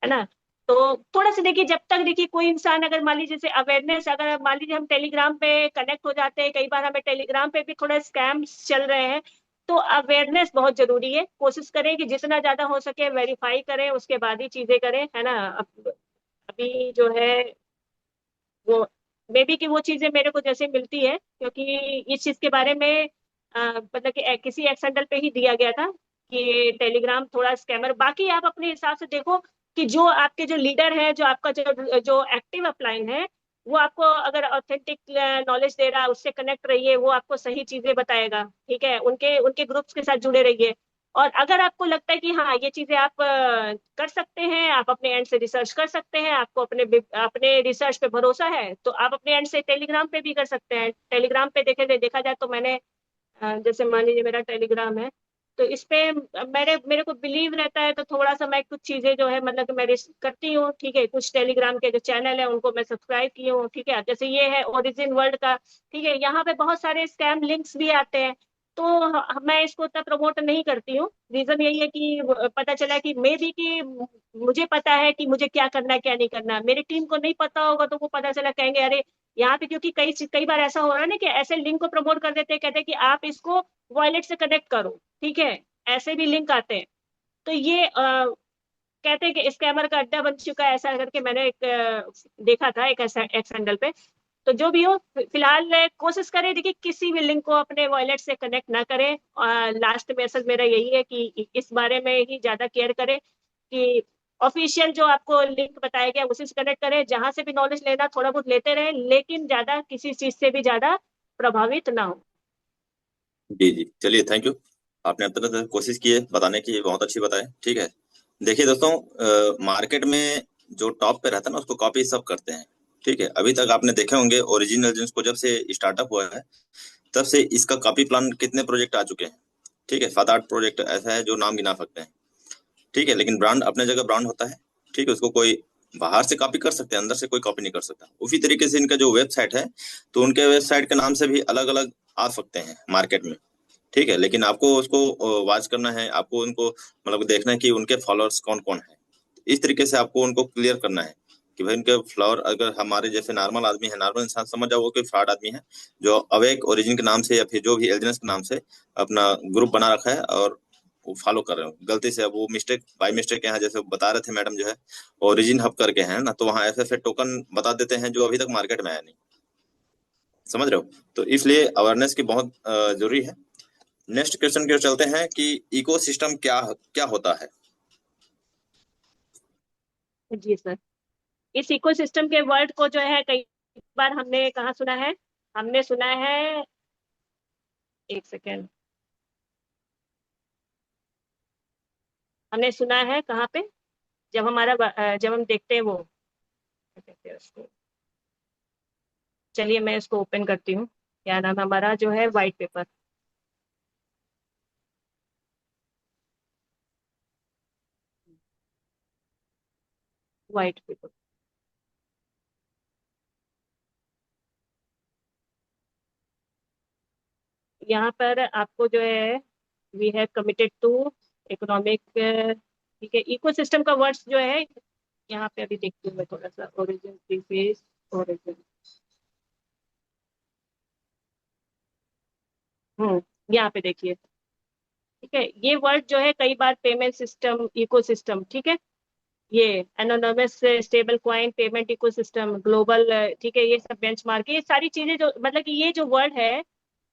है ना। तो थोड़ा सा देखिए, जब तक देखिए कोई इंसान अगर मान लीजिए जैसे अवेयरनेस, अगर मान लीजिए हम टेलीग्राम पे कनेक्ट हो जाते हैं, कई बार हमें टेलीग्राम पे भी थोड़ा स्कैम्स चल रहे हैं, तो अवेयरनेस बहुत जरूरी है। कोशिश करें कि जितना ज्यादा हो सके वेरीफाई करें, उसके बाद ही चीजें करें, है ना। अभी जो है वो मे बी कि वो चीजें मेरे को जैसे मिलती है, क्योंकि इस चीज के बारे में मतलब कि किसी एक्सेंडल पे ही दिया गया था कि टेलीग्राम थोड़ा स्कैमर, बाकी आप अपने हिसाब से देखो। कि जो आपके जो लीडर है, जो आपका जो जो एक्टिव अपलाइन है, वो आपको अगर ऑथेंटिक नॉलेज दे रहा है, उससे कनेक्ट रहिए, वो आपको सही चीजें बताएगा। ठीक है, उनके उनके ग्रुप्स के साथ जुड़े रहिए। और अगर आपको लगता है कि हाँ ये चीजें आप कर सकते हैं, आप अपने एंड से रिसर्च कर सकते हैं, आपको अपने अपने रिसर्च पे भरोसा है, तो आप अपने एंड से टेलीग्राम पे भी कर सकते हैं। टेलीग्राम पे देखा जाए तो मैंने जैसे मान लीजिए मेरा टेलीग्राम है, तो इस पे मेरे मेरे को बिलीव रहता है, तो थोड़ा सा मैं कुछ चीजें जो है मतलब कि मैं रिस्क करती हूँ। ठीक है, कुछ टेलीग्राम के जो चैनल है उनको मैं सब्सक्राइब की हूँ। ठीक है, जैसे ये है ओरिजिन वर्ल्ड का। ठीक है, यहाँ पे बहुत सारे स्कैम लिंक्स भी आते हैं, तो मैं इसको उतना प्रमोट नहीं करती हूँ। रीजन यही है कि पता चला कि मे बी कि मुझे पता है कि मुझे क्या करना है क्या नहीं करना, मेरी टीम को नहीं पता होगा, तो वो पता चला कहेंगे अरे यहाँ पे, क्योंकि कई कई बार ऐसा हो रहा है ना कि ऐसे लिंक को प्रमोट कर देते हैं, कहते हैं कि आप इसको वॉलेट से कनेक्ट करो। ठीक है, ऐसे भी लिंक आते हैं। तो ये कहते हैं कि स्कैमर का अड्डा बन चुका है, ऐसा करके मैंने एक देखा था एक ऐसा एक्स हैंडल पे। तो जो भी हो, फिलहाल कोशिश करें देखिए किसी भी लिंक को अपने वॉलेट से कनेक्ट ना करें। लास्ट मैसेज मेरा यही है कि इस बारे में ही ज्यादा केयर करें कि ऑफिशियल जो आपको लिंक बताया गया उसी से कनेक्ट करें। जहां से भी नॉलेज लेना थोड़ा बहुत लेते रहे, लेकिन ज्यादा किसी चीज से भी ज्यादा प्रभावित ना हो। जी जी, चलिए, थैंक यू। आपने अब तक कोशिश की है बताने की, बहुत अच्छी बताए। ठीक है, देखिए दोस्तों, मार्केट में जो टॉप पे रहता है ना उसको कॉपी सब करते हैं। ठीक है, अभी तक आपने देखे होंगे ओरिजिनल जिन्स को जब से स्टार्टअप हुआ है तब से इसका कॉपी प्लान कितने प्रोजेक्ट आ चुके हैं। ठीक है, 7-8 प्रोजेक्ट ऐसा है जो नाम गिना सकते हैं। ठीक है, लेकिन ब्रांड अपने जगह ब्रांड होता है। ठीक है, उसको कोई बाहर से कॉपी कर सकते हैं, अंदर से कोई कॉपी नहीं कर सकता। उसी तरीके से इनका जो वेबसाइट है, तो उनके वेबसाइट के नाम से भी अलग अलग आ सकते हैं मार्केट में। ठीक है, लेकिन आपको उसको वॉच करना है, आपको उनको मतलब देखना है कि उनके फॉलोअर्स कौन कौन है। इस तरीके से आपको उनको क्लियर करना है कि भाई उनके फ्लावर, अगर हमारे जैसे नॉर्मल आदमी है, नॉर्मल इंसान, समझ जाओ वो कोई फ्रॉड आदमी है जो अवेक ओरिजिन के नाम से या फिर जो भी एलिजेंस के नाम से अपना ग्रुप बना रखा है और वो फॉलो कर रहे हो गलती से। अब वो मिस्टेक बाय मिस्टेक यहाँ जैसे बता रहे थे मैडम जो है ओरिजिन हब करके है ना, तो वहाँ ऐसे ऐसे टोकन बता देते हैं जो अभी तक मार्केट में आया नहीं। समझ रहे हो? तो इसलिए अवेयरनेस की बहुत जरूरी है। नेक्स्ट क्वेश्चन की ओर चलते हैं कि इकोसिस्टम क्या क्या होता है। जी सर, इस इकोसिस्टम के वर्ड को जो है कई बार हमने कहाँ सुना है, हमने सुना है, एक सेकेंड, हमने सुना है कहाँ पे, जब हमारा जब हम देखते हैं वो क्या कहते हैं उसको, चलिए मैं इसको ओपन करती हूँ। क्या नाम है हमारा जो है व्हाइट पेपर, व्हाइट पेपर। यहाँ पर आपको जो है we have committed to economic, ठीक है, इकोसिस्टम का वर्ड्स जो है यहाँ पे अभी देखती हूँ मैं थोड़ा सा, ओरिजिन प्रीफेस, ओरिजिन, यहाँ पे देखिए। ठीक है, ये वर्ड जो है कई बार पेमेंट सिस्टम, इकोसिस्टम, ठीक है, ये anonymous stable coin payment ecosystem, global, ठीक है, ये सब बेंचमार्क, ये सारी चीजें जो मतलब कि ये जो वर्ड है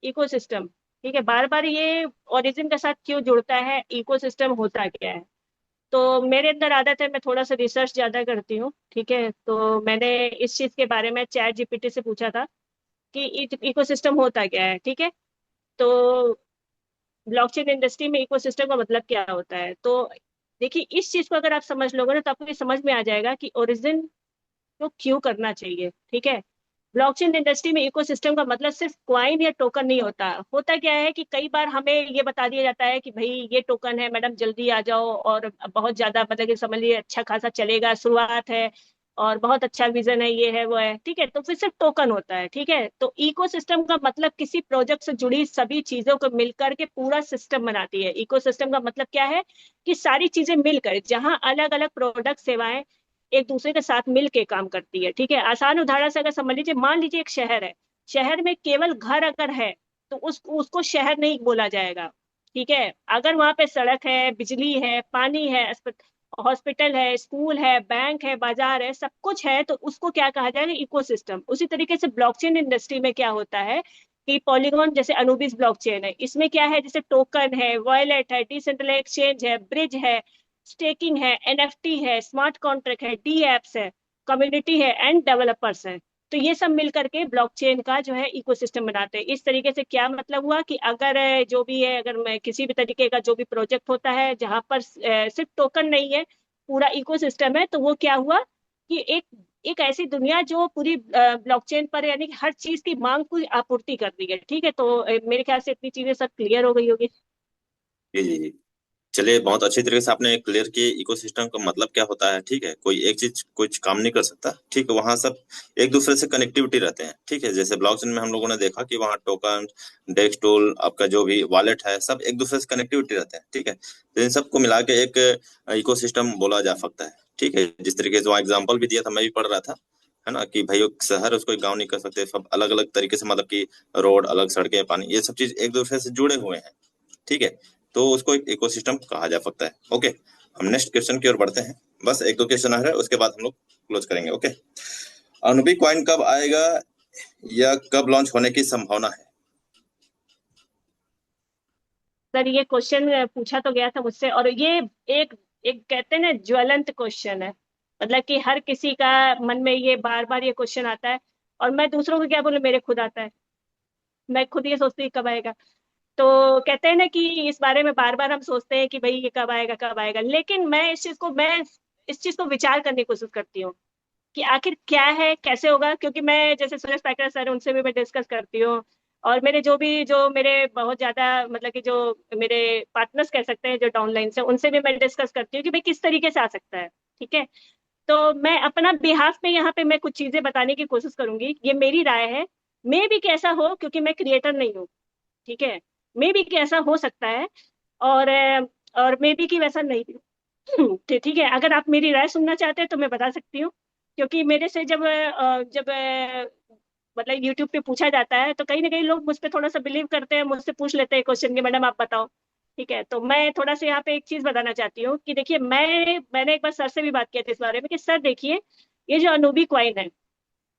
इकोसिस्टम, ठीक है, बार बार ये ओरिजिन के साथ क्यों जुड़ता है, इकोसिस्टम होता क्या है। तो मेरे अंदर आदत है, मैं थोड़ा सा रिसर्च ज्यादा करती हूँ। ठीक है, तो मैंने इस चीज के बारे में चैट जीपीटी से पूछा था कि इकोसिस्टम होता क्या है। ठीक है, तो ब्लॉकचेन इंडस्ट्री में इकोसिस्टम का मतलब क्या होता है, तो देखिए इस चीज को अगर आप समझ लोगे ना तो आपको ये समझ में आ जाएगा कि ओरिजिन को क्यों करना चाहिए। ठीक है, ब्लॉकचेन इंडस्ट्री में इकोसिस्टम का मतलब सिर्फ क्वाइन या टोकन नहीं होता। होता क्या है कि कई बार हमें ये बता दिया जाता है कि भाई ये टोकन है मैडम जल्दी आ जाओ, और बहुत ज्यादा मतलब कि समझ लीजिए अच्छा खासा चलेगा, शुरुआत है और बहुत अच्छा विजन है, ये है वो है। ठीक है, तो फिर सिर्फ टोकन होता है। ठीक है, तो इकोसिस्टम का मतलब किसी प्रोजेक्ट से जुड़ी सभी चीजों को मिलकर के पूरा सिस्टम बनाती है। इकोसिस्टम का मतलब क्या है कि सारी चीजें मिलकर, जहां अलग अलग प्रोडक्ट सेवाएं एक दूसरे के साथ मिल के काम करती है। ठीक है, आसान उदाहरण से अगर समझ लीजिए, मान लीजिए एक शहर है, शहर में केवल घर अगर है तो उसको शहर नहीं बोला जाएगा। ठीक है, अगर वहां पे सड़क है, बिजली है, पानी है, हॉस्पिटल है, स्कूल है, बैंक है, बाजार है, सब कुछ है, तो उसको क्या कहा जाएगा, इकोसिस्टम। उसी तरीके से ब्लॉकचेन इंडस्ट्री में क्या होता है कि पॉलीगॉन जैसे अनुबिस ब्लॉकचेन है, इसमें क्या है, जैसे टोकन है, वॉलेट है, डिसेंट्रलाइज्ड एक्सचेंज है, ब्रिज है, स्टेकिंग है, एनएफटी है, स्मार्ट कॉन्ट्रैक्ट है, डी एप्स है, कम्युनिटी है एंड डेवलपर्स है। तो ये सब मिल करके ब्लॉकचेन का जो है इकोसिस्टम बनाते हैं। इस तरीके से क्या मतलब हुआ कि अगर जो भी है, अगर मैं किसी भी तरीके का जो भी प्रोजेक्ट होता है जहां पर सिर्फ टोकन नहीं है, पूरा इकोसिस्टम है, तो वो क्या हुआ कि एक एक ऐसी दुनिया जो पूरी ब्लॉकचेन पर, यानी कि हर चीज की मांग की आपूर्ति कर रही है। ठीक है, तो मेरे ख्याल से इतनी चीजें सब क्लियर हो गई होगी। जी जी जी। चलिए, बहुत अच्छी तरीके से आपने क्लियर किए इकोसिस्टम का मतलब क्या होता है। ठीक है, कोई एक चीज कुछ काम नहीं कर सकता। ठीक है, वहां सब एक दूसरे से कनेक्टिविटी रहते हैं। ठीक है, जैसे ब्लॉकचेन में हम लोगों ने देखा कि वहाँ टोकन, डेस्क टूल, आपका जो भी वॉलेट है, सब एक दूसरे से कनेक्टिविटी रहते हैं। ठीक है, तो इन सबको मिला के एक इकोसिस्टम बोला जा सकता है। ठीक है, जिस तरीके से वहाँ एग्जाम्पल भी दिया था, मैं भी पढ़ रहा था, है ना, कि भाई एक शहर उसको एक गाँव नहीं कर सकते, सब अलग अलग तरीके से, मतलब कि रोड अलग, सड़कें, पानी, ये सब चीज एक दूसरे से जुड़े हुए हैं। ठीक है, तो उसको एक इकोसिस्टम कहा जा सकता है। ओके, हम नेक्स्ट क्वेश्चन की ओर बढ़ते हैं। बस एक दो क्वेश्चन आ रहा है, उसके बाद हम लोग क्लोज करेंगे। ओके, अनुबी कॉइन कब आएगा या कब लॉन्च होने की संभावना है? सर ये क्वेश्चन पूछा तो गया था मुझसे, और ये एक एक कहते हैं ना ज्वलंत क्वेश्चन है। मतलब कि हर किसी का मन में ये बार बार ये क्वेश्चन आता है, और मैं दूसरों को क्या बोलूं, मेरे खुद आता है। मैं खुद ये सोचती हूँ कब आएगा। तो कहते हैं ना कि इस बारे में बार बार हम सोचते हैं कि भाई ये कब आएगा कब आएगा, लेकिन मैं इस चीज को विचार करने की कोशिश करती हूँ कि आखिर क्या है, कैसे होगा। क्योंकि मैं जैसे सुरेश पैकर सर, उनसे भी मैं डिस्कस करती हूँ, और मेरे जो मेरे बहुत ज्यादा, मतलब कि जो मेरे पार्टनर्स कह सकते हैं जो डाउनलाइन से, उनसे भी मैं डिस्कस करती हूँ कि भाई किस तरीके से आ सकता है। ठीक है, तो मैं अपना बिहाफ में यहाँ पे मैं कुछ चीजें बताने की कोशिश करूंगी, ये मेरी राय है। मे भी कैसा हो, क्योंकि मैं क्रिएटर नहीं हूँ। ठीक है, मे भी कि ऐसा हो सकता है, और और मे भी कि वैसा नहीं भी। ठीक है, अगर आप मेरी राय सुनना चाहते हैं तो मैं बता सकती हूँ। क्योंकि मेरे से जब मतलब यूट्यूब पे पूछा जाता है, तो कहीं ना कहीं लोग मुझ पे थोड़ा सा बिलीव करते हैं, मुझसे पूछ लेते हैं क्वेश्चन कि मैडम आप बताओ। ठीक है, तो मैं थोड़ा सा यहाँ पे एक चीज बताना चाहती हूँ कि देखिए, मैंने एक बार सर से भी बात की थी इस बारे में कि सर देखिए, ये जो अनूबी क्वाइन है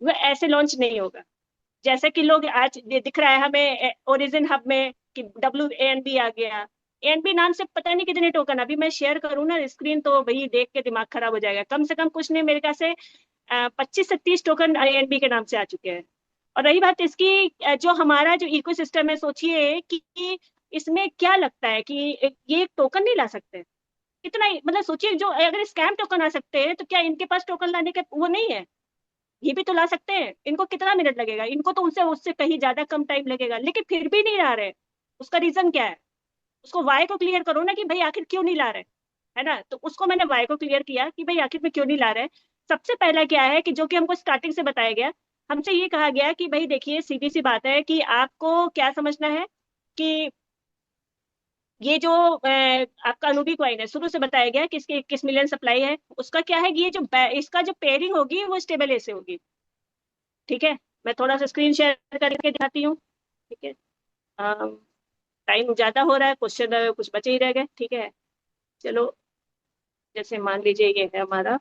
वो ऐसे लॉन्च नहीं होगा। जैसे कि लोग आज ये दिख रहा है हमें ओरिजिन हब में कि WANB आ गया। ANB नाम से पता नहीं कितने टोकन, अभी मैं शेयर करूँ ना स्क्रीन तो भाई देख के दिमाग खराब हो जाएगा। कम से कम कुछ नहीं, मेरे ख्याल से 25 से 30 टोकन ANB के नाम से आ चुके हैं। और रही बात इसकी, जो हमारा जो इकोसिस्टम है, सोचिए कि इसमें क्या लगता है कि ये एक टोकन नहीं ला सकते। कितना मतलब सोचिए, जो अगर स्कैम टोकन आ सकते हैं, तो क्या इनके पास टोकन लाने का वो नहीं है? ये भी तो ला सकते हैं। इनको कितना मिनट लगेगा, इनको तो उनसे उससे कहीं ज्यादा कम टाइम लगेगा, लेकिन फिर भी नहीं ला रहे। उसका रीजन क्या है? उसको वाई को क्लियर करो ना कि भाई आखिर क्यों नहीं ला रहे। है ना, तो उसको मैंने वाई को क्लियर किया कि भाई आखिर में क्यों नहीं ला रहे। सबसे पहला क्या है कि जो कि हमको स्टार्टिंग से बताया गया, हमसे ये कहा गया कि भाई देखिए, सीधी सी बात है कि आपको क्या समझना है कि ये जो आपका अनूबी कॉइन है, शुरू से बताया गया कि इसकी 21 मिलियन सप्लाई है। उसका क्या है कि ये जो इसका जो पेयरिंग होगी वो स्टेबल ए से होगी। ठीक है, मैं थोड़ा सा स्क्रीन शेयर करके दिखाती हूँ। ठीक है, टाइम ज्यादा हो रहा है, क्वेश्चन कुछ बचे ही रह गए। ठीक है, चलो, जैसे मान लीजिए ये है हमारा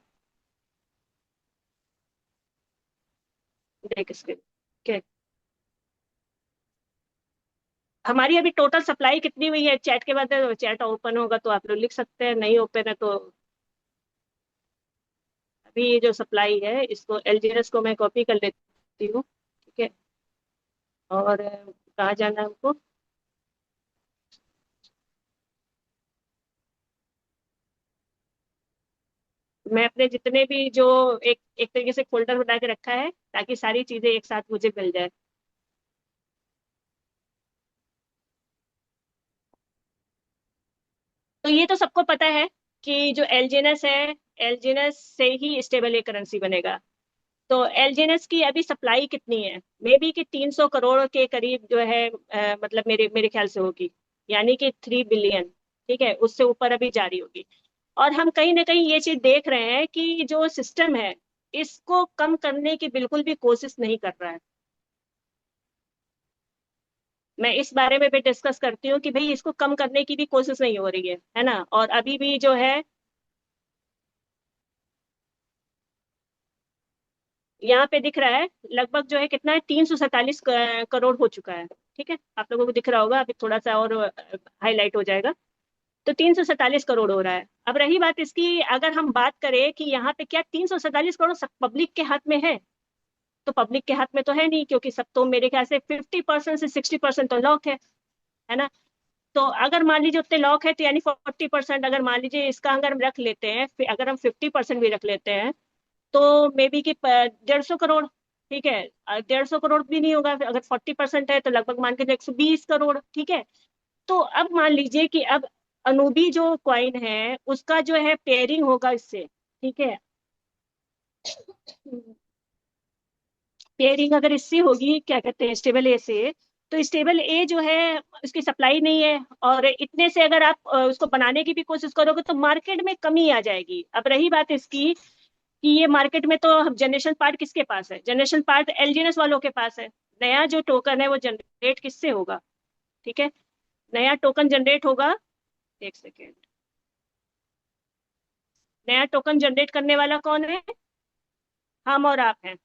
ब्रेक स्क्रीन। ठीक है, हमारी अभी टोटल सप्लाई कितनी हुई है, चैट के बाद चैट ओपन होगा तो आप लोग लिख सकते हैं, नहीं ओपन है तो अभी ये जो सप्लाई है इसको LGNS को मैं कॉपी कर लेती हूँ। ठीक है, और कहाँ जाना है हमको? मैं अपने जितने भी जो एक एक तरीके से फोल्डर बना के रखा है, ताकि सारी चीजें एक साथ मुझे मिल जाए। तो ये तो सबको पता है कि जो एलजीएनएस है, एलजीएनएस से ही स्टेबल एक करेंसी बनेगा। तो एलजीएनएस की अभी सप्लाई कितनी है? मे बी कि 300 करोड़ के करीब जो है, मतलब मेरे मेरे ख्याल से होगी, यानी कि 3 बिलियन। ठीक है, उससे ऊपर अभी जारी होगी। और हम कहीं ना कहीं ये चीज देख रहे हैं कि जो सिस्टम है, इसको कम करने की बिल्कुल भी कोशिश नहीं कर रहा है। मैं इस बारे में भी डिस्कस करती हूँ कि भाई इसको कम करने की भी कोशिश नहीं हो रही है ना। और अभी भी जो है, यहाँ पे दिख रहा है लगभग जो है कितना है, 347 करोड़ हो चुका है। ठीक है, आप लोगों को दिख रहा होगा, अभी थोड़ा सा और हाईलाइट हो जाएगा। तो 347 करोड़ हो रहा है। अब रही बात इसकी, अगर हम बात करें कि यहाँ पे क्या 347 करोड़ सब पब्लिक के हाथ में है, तो पब्लिक के हाथ में तो है नहीं, क्योंकि सब तो मेरे ख्याल से 50% से 60% तो लॉक है ना। तो अगर मान लीजिए उतने लॉक है, तो यानी 40%, अगर मान लीजिए इसका अगर हम रख लेते हैं, फिर अगर हम 50% भी रख लेते हैं, तो मे बी कि 150 करोड़। ठीक है, 150 करोड़ भी नहीं होगा, अगर 40% है तो लगभग मान के 120 करोड़। ठीक है, तो अब मान लीजिए कि अब अनूबी जो कॉइन है उसका जो है पेयरिंग होगा इससे। ठीक है, पेयरिंग अगर इससे होगी, क्या कहते हैं, स्टेबल ए से, तो स्टेबल ए जो है उसकी सप्लाई नहीं है, और इतने से अगर आप उसको बनाने की भी कोशिश करोगे तो मार्केट में कमी आ जाएगी। अब रही बात इसकी कि ये मार्केट में तो जनरेशन पार्ट किसके पास है, जनरेशन पार्ट एलजीएनएस वालों के पास है। नया जो टोकन है वो जनरेट किससे होगा? ठीक है, नया टोकन जनरेट होगा, एक सेकेंड, नया टोकन जनरेट करने वाला कौन है? हम और आप हैं,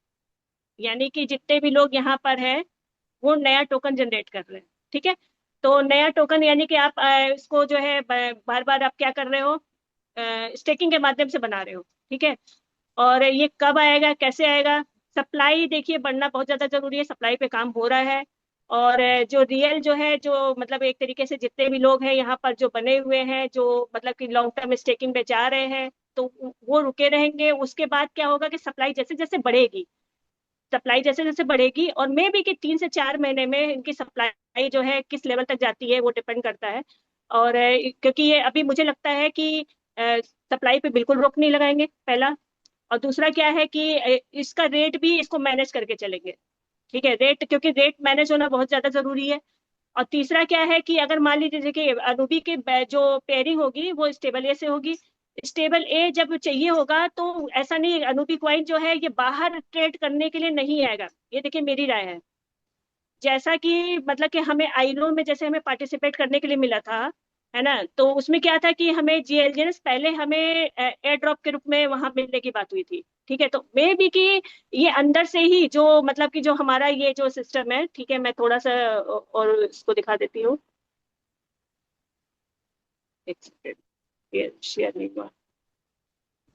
यानी कि जितने भी लोग यहाँ पर हैं वो नया टोकन जनरेट कर रहे हैं। ठीक है, तो नया टोकन यानी कि आप इसको जो है बार बार आप क्या कर रहे हो, स्टेकिंग के माध्यम से बना रहे हो। ठीक है, और ये कब आएगा, कैसे आएगा? सप्लाई देखिए बढ़ना बहुत ज्यादा जरूरी है, सप्लाई पे काम हो रहा है। और जो रियल जो है, जो मतलब एक तरीके से जितने भी लोग हैं यहाँ पर जो बने हुए हैं, जो मतलब कि लॉन्ग टर्म स्टेकिंग पे जा रहे हैं, तो वो रुके रहेंगे। उसके बाद क्या होगा कि सप्लाई जैसे जैसे बढ़ेगी, सप्लाई जैसे जैसे बढ़ेगी, और मे बी कि 3 से 4 महीने में इनकी सप्लाई जो है किस लेवल तक जाती है वो डिपेंड करता है। और क्योंकि ये अभी मुझे लगता है कि सप्लाई पे बिल्कुल रोक नहीं लगाएंगे, पहला। और दूसरा क्या है कि इसका रेट भी इसको मैनेज करके चलेंगे। ठीक है, रेट, क्योंकि रेट मैनेज होना बहुत ज्यादा जरूरी है। और तीसरा क्या है कि अगर मान लीजिए जैसे कि अनूबी की जो पेयरिंग होगी वो स्टेबल ए से होगी। स्टेबल ए जब चाहिए होगा तो ऐसा नहीं, अनूबी क्वाइन जो है ये बाहर ट्रेड करने के लिए नहीं आएगा, ये देखिए मेरी राय है। जैसा कि मतलब कि हमें आईलो में जैसे हमें पार्टिसिपेट करने के लिए मिला था, है ना, तो उसमें क्या था कि हमें जीएलजीएस पहले हमें एयर ड्रॉप के रूप में वहां मिलने की बात हुई थी। ठीक है, तो मे भी कि ये अंदर से ही जो मतलब कि जो हमारा ये जो सिस्टम है, ठीक है, मैं थोड़ा सा और इसको दिखा देती हूँ, एक सेकेंड, ये शेयर नहीं हुआ।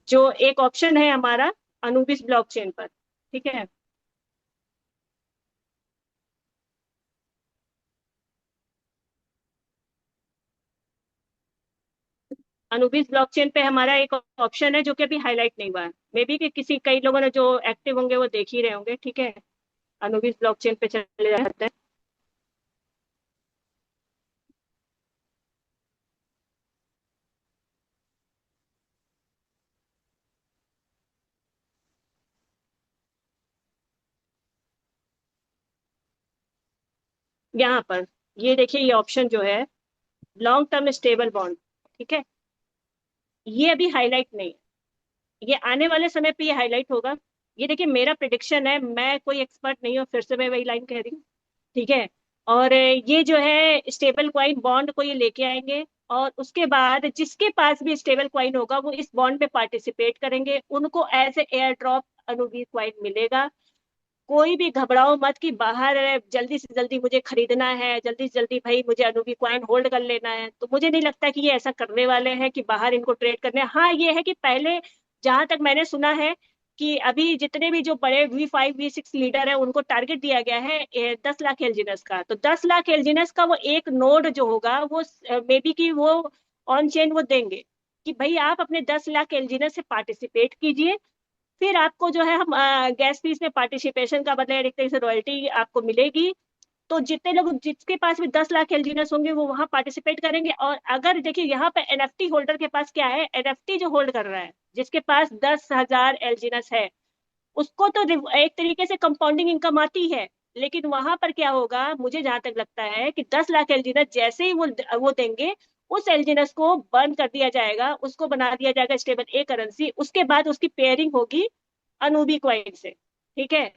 जो एक ऑप्शन है हमारा अनुबिस ब्लॉकचेन पर। ठीक है, अनुबिस ब्लॉकचेन पे हमारा एक ऑप्शन है जो कि अभी हाईलाइट नहीं हुआ है, मे बी कि किसी कई लोगों ने जो एक्टिव होंगे वो देख ही रहे होंगे। ठीक है, अनुबिस ब्लॉकचेन पे चले जाते हैं। यहाँ पर ये देखिए, ये ऑप्शन जो है लॉन्ग टर्म स्टेबल बॉन्ड, ठीक है, ये अभी हाईलाइट नहीं है, ये आने वाले समय पे ये हाईलाइट होगा। ये देखिए मेरा प्रिडिक्शन है, मैं कोई एक्सपर्ट नहीं हूँ, फिर से मैं वही लाइन कह रही हूँ। ठीक है, और ये जो है स्टेबल क्वाइन बॉन्ड को ये लेके आएंगे, और उसके बाद जिसके पास भी स्टेबल क्वाइन होगा वो इस बॉन्ड में पार्टिसिपेट करेंगे, उनको एज ए एयर ड्रॉप अनुबी क्वाइन मिलेगा। कोई भी घबराओ मत कि बाहर जल्दी से जल्दी मुझे खरीदना है, जल्दी से जल्दी भाई मुझे अनुबी क्वाइन होल्ड कर लेना है, तो मुझे नहीं लगता कि ये ऐसा करने वाले हैं कि बाहर इनको ट्रेड करने। हाँ ये है कि पहले, जहां तक मैंने सुना है कि अभी जितने भी जो बड़े V5 V6 लीडर है उनको टारगेट दिया गया है 10 लाख एलजीनस का, तो 10 लाख एलजीनस का वो एक नोड जो होगा वो मे बी कि वो ऑन चेन वो देंगे कि भाई आप अपने 10 लाख एलजीनस से पार्टिसिपेट कीजिए, फिर आपको जो है हम गैस फीस में पार्टिसिपेशन का बदले एक तरीके से रॉयल्टी आपको मिलेगी। तो जितने लोग जिसके पास भी 10 लाख एलजीनस होंगे वो वहां पार्टिसिपेट करेंगे। और अगर देखिए यहाँ पे एनएफटी होल्डर के पास क्या है, एनएफटी जो होल्ड कर रहा है जिसके पास 10,000 एलजीनस है, उसको तो एक तरीके से कंपाउंडिंग इनकम आती है। लेकिन वहां पर क्या होगा, मुझे जहां तक लगता है कि 10 लाख एलजीनस जैसे ही वो देंगे, उस एलजीनस को बर्न कर दिया जाएगा, उसको बना दिया जाएगा स्टेबल ए करेंसी, उसके बाद उसकी पेयरिंग होगी अनूबी क्वाइन से। ठीक है,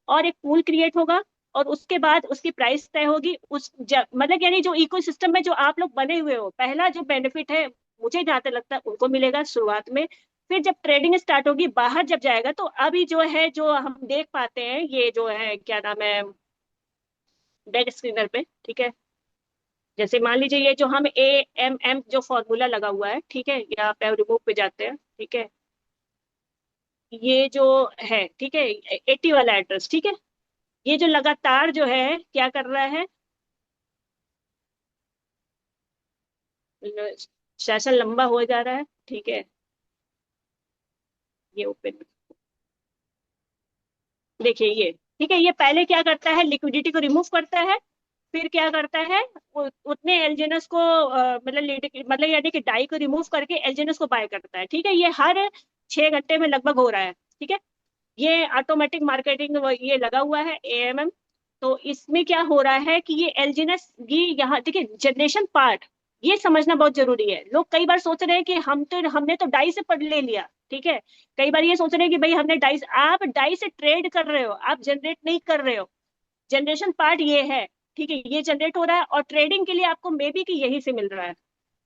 और एक पूल क्रिएट होगा, और उसके बाद उसकी प्राइस तय होगी मतलब यानी जो इकोसिस्टम में जो आप लोग बने हुए हो, पहला जो बेनिफिट है मुझे जहां तक लगता है उनको मिलेगा शुरुआत में। फिर जब ट्रेडिंग स्टार्ट होगी, बाहर जब जाएगा, तो अभी जो है जो हम देख पाते हैं, ये जो है क्या नाम है बैक स्क्रीनर पे, ठीक है, जैसे मान लीजिए ये जो हम AMM जो फॉर्मूला लगा हुआ है, ठीक है, या आप रिमूव पे जाते हैं, ठीक है, ये जो है, ठीक है, 80 वाला एड्रेस, ठीक है, ये जो लगातार जो है क्या कर रहा है, सेशन लंबा हो जा रहा है, ठीक है, ये ओपन, देखिए ये, ठीक है, ये पहले क्या करता है, लिक्विडिटी को रिमूव करता है, फिर क्या करता है, उतने एलजीएनएस को मतलब यानी कि डाई को रिमूव करके एलजीएनएस को बाय करता है, ठीक है, ये हर 6 घंटे में लगभग हो रहा है, ठीक है, ये ऑटोमेटिक मार्केटिंग ये लगा हुआ है AMM। तो इसमें क्या हो रहा है कि ये एलजीएनएस ये यहाँ देखिए जनरेशन पार्ट, ये समझना बहुत जरूरी है। लोग कई बार सोच रहे हैं कि हमने तो डाई से पढ़ ले लिया, ठीक है, कई बार ये सोच रहे हैं कि भाई हमने डाई, आप डाई से ट्रेड कर रहे हो, आप जनरेट नहीं कर रहे हो। जनरेशन पार्ट ये है, ठीक है, ये जनरेट हो रहा है और ट्रेडिंग के लिए आपको मे बी कि यही से मिल रहा है,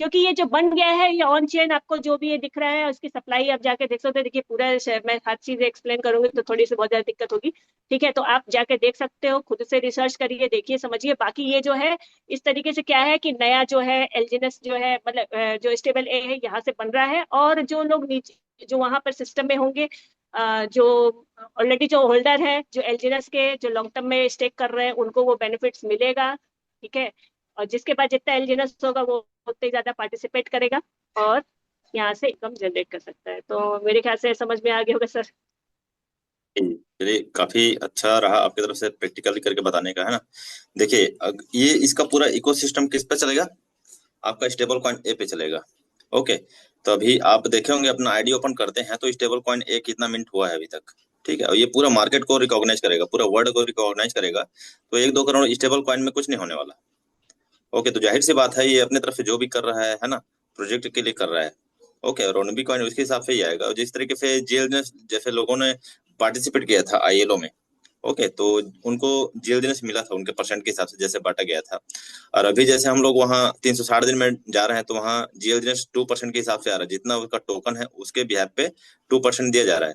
क्योंकि ये जो बन गया है ये ऑन चेन, आपको जो भी ये दिख रहा है उसकी सप्लाई आप जाके देख सकते हो। देखिए पूरा मैं हर चीज एक्सप्लेन करूंगी तो थोड़ी सी बहुत ज्यादा दिक्कत होगी, ठीक है, तो आप जाके देख सकते हो, खुद से रिसर्च करिए, देखिए, समझिए। बाकी ये जो है इस तरीके से क्या है कि नया जो है एलजीएनएस जो है, मतलब जो स्टेबल ए है यहाँ से बन रहा है, और जो लोग नीचे जो वहां पर सिस्टम में होंगे, जो ऑलरेडी जो होल्डर है जो एलजीएनएस के जो लॉन्ग टर्म में स्टेक कर रहे हैं, उनको वो बेनिफिट्स मिलेगा, ठीक है, और जिसके पास जितना एलजीएनएस होगा वो उतने ही ज्यादा पार्टिसिपेट करेगा और यहाँ से इनकम जनरेट कर सकता है। तो मेरे ख्याल से समझ में आ गया होगा सर। चलिए, काफी अच्छा रहा आपकी तरफ से प्रैक्टिकली करके बताने का, है ना। देखिए, ये इसका पूरा इकोसिस्टम किस पे चलेगा, आपका स्टेबल कॉइन ए पे चलेगा। ओके, तो अभी आप देखे होंगे, अपना आईडी ओपन करते हैं तो स्टेबल कॉइन ए कितना मिनट हुआ है अभी तक, ठीक है, और ये पूरा मार्केट को रिकॉग्नाइज करेगा, पूरा वर्ल्ड को रिकॉग्नाइज करेगा। तो 1-2 करोड़ स्टेबल कॉइन में कुछ नहीं होने वाला। ओके, तो जाहिर सी बात है, ये अपने तरफ से जो भी कर रहा है ना, प्रोजेक्ट के लिए कर रहा है। ओके, और ओनबी कॉइन उसके हिसाब से ही आएगा, और जिस तरीके से जेल ने जैसे लोगों ने पार्टिसिपेट किया था आईएलओ में, ओके, तो उनको जीएलडीएस मिला था उनके परसेंट के हिसाब से जैसे बांटा गया था। और अभी जैसे हम लोग वहाँ 360 दिन में जा रहे हैं, तो वहाँ जीएलडीएस 2% के हिसाब से आ रहा है, जितना उसका टोकन है उसके बिहाफ पे 2% दिया जा रहा है।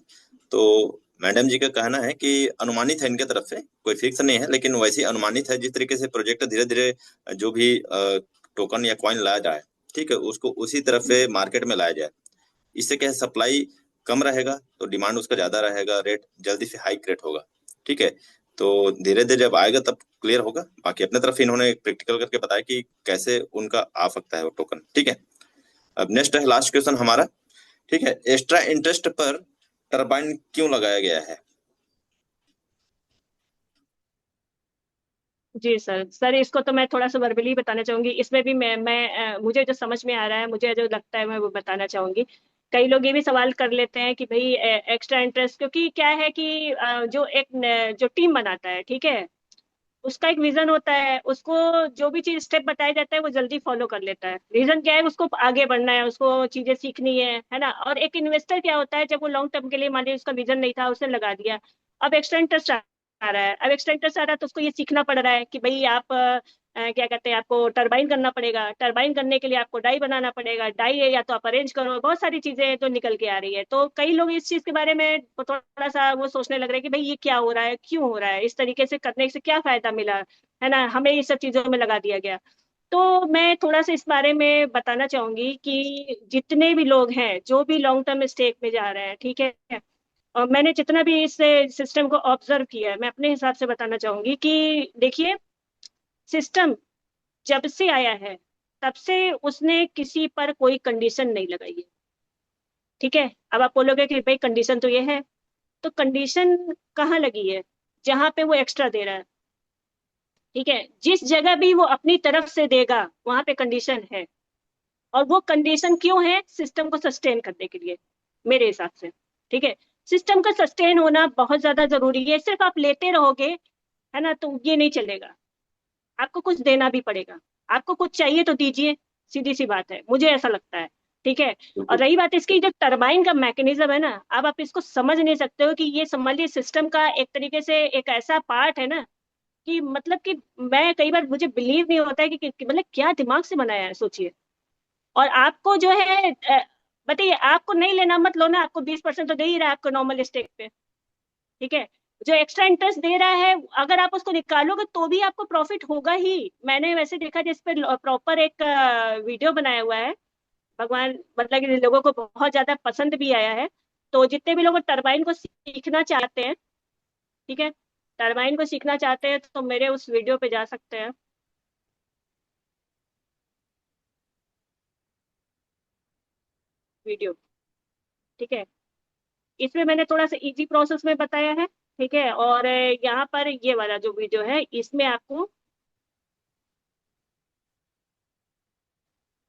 तो मैडम जी का कहना है कि अनुमानित है इनके तरफ से, कोई फिक्स नहीं है, लेकिन वैसे ही अनुमानित है, जिस तरीके से प्रोजेक्ट धीरे धीरे जो भी टोकन या कॉइन लाया जाए, ठीक है, उसको उसी तरफ से मार्केट में लाया जाए। इससे क्या है, सप्लाई कम रहेगा तो डिमांड उसका ज्यादा रहेगा, रेट जल्दी से हाइक रेट होगा, ठीक है। तो धीरे धीरे जब आएगा तब क्लियर होगा। बाकी अपने तरफ से इन्होंने प्रैक्टिकल करके बताया कि कैसे उनका आ सकता है वो टोकन, ठीक है। अब नेक्स्ट है लास्ट क्वेश्चन हमारा, ठीक है, एक्स्ट्रा इंटरेस्ट पर टरबाइन क्यों लगाया गया है। जी सर, सर इसको तो मैं थोड़ा सा वर्बली बताना चाहूंगी। इसमें भी मुझे जो समझ में आ रहा है, मुझे जो लगता है मैं वो बताना चाहूंगी। कई लोग ये भी सवाल कर लेते हैं कि भाई एक्स्ट्रा इंटरेस्ट, क्योंकि क्या है कि जो एक जो टीम बनाता है, ठीक है, उसका एक विजन होता है, उसको जो भी चीज स्टेप बताया जाता है वो जल्दी फॉलो कर लेता है। रीजन क्या है, उसको आगे बढ़ना है, उसको चीजें सीखनी है ना। और एक इन्वेस्टर क्या होता है, जब वो लॉन्ग टर्म के लिए, मान लीजिए उसका विजन नहीं था, उसने लगा दिया, अब एक्स्ट्रा इंटरेस्ट आ रहा है, अब एक्स्ट्रा इंटरेस्ट आ रहा है तो उसको ये सीखना पड़ रहा है कि भाई आप क्या कहते हैं, आपको टरबाइन करना पड़ेगा, टरबाइन करने के लिए आपको डाई बनाना पड़ेगा, डाई है या तो आप अरेंज करो, बहुत सारी चीजें तो निकल के आ रही है। तो कई लोग इस चीज के बारे में थोड़ा सा वो सोचने लग रहे हैं कि भाई ये क्या हो रहा है, क्यों हो रहा है, इस तरीके से करने से क्या फायदा मिला, है ना, हमें ये सब चीजों में लगा दिया गया। तो मैं थोड़ा सा इस बारे में बताना चाहूंगी कि जितने भी लोग हैं जो भी लॉन्ग टर्म स्टेक में जा रहे हैं, ठीक है, और मैंने जितना भी इस सिस्टम को ऑब्जर्व किया है, मैं अपने हिसाब से बताना चाहूंगी कि देखिए, सिस्टम जब से आया है तब से उसने किसी पर कोई कंडीशन नहीं लगाई है, ठीक है। अब आप बोलोगे कि भाई कंडीशन तो ये है, तो कंडीशन कहाँ लगी है, जहां पे वो एक्स्ट्रा दे रहा है, ठीक है, जिस जगह भी वो अपनी तरफ से देगा वहां पे कंडीशन है। और वो कंडीशन क्यों है, सिस्टम को सस्टेन करने के लिए, मेरे हिसाब से, ठीक है। सिस्टम का सस्टेन होना बहुत ज्यादा जरूरी है। सिर्फ आप लेते रहोगे, है ना, तो ये नहीं चलेगा, आपको कुछ देना भी पड़ेगा। आपको कुछ चाहिए तो दीजिए, सीधी सी बात है, मुझे ऐसा लगता है, ठीक है। और बिल्कुल। रही बात इसकी, जो टरबाइन का मैकेनिज्म है ना, अब आप इसको समझ नहीं सकते हो कि ये समझिए सिस्टम का एक तरीके से एक ऐसा पार्ट है ना, कि मतलब कि मैं कई बार मुझे बिलीव नहीं होता है कि मतलब क्या दिमाग से बनाया है, सोचिए। और आपको जो है बताइए, आपको नहीं लेना मत लो ना, आपको 20% तो दे ही रहा है आपको नॉर्मल स्टेक पे, ठीक है। जो एक्स्ट्रा इंटरेस्ट दे रहा है, अगर आप उसको निकालोगे तो भी आपको प्रॉफिट होगा ही। मैंने वैसे देखा जिस पे प्रॉपर एक वीडियो बनाया हुआ है, भगवान मतलब कि लोगों को बहुत ज्यादा पसंद भी आया है। तो जितने भी लोग टरबाइन को सीखना चाहते हैं, ठीक है, टरबाइन को सीखना चाहते हैं तो मेरे उस वीडियो पे जा सकते हैं। वीडियो, ठीक है, इसमें मैंने थोड़ा सा इजी प्रोसेस में बताया है, ठीक है। और यहाँ पर ये वाला जो वीडियो है इसमें आपको,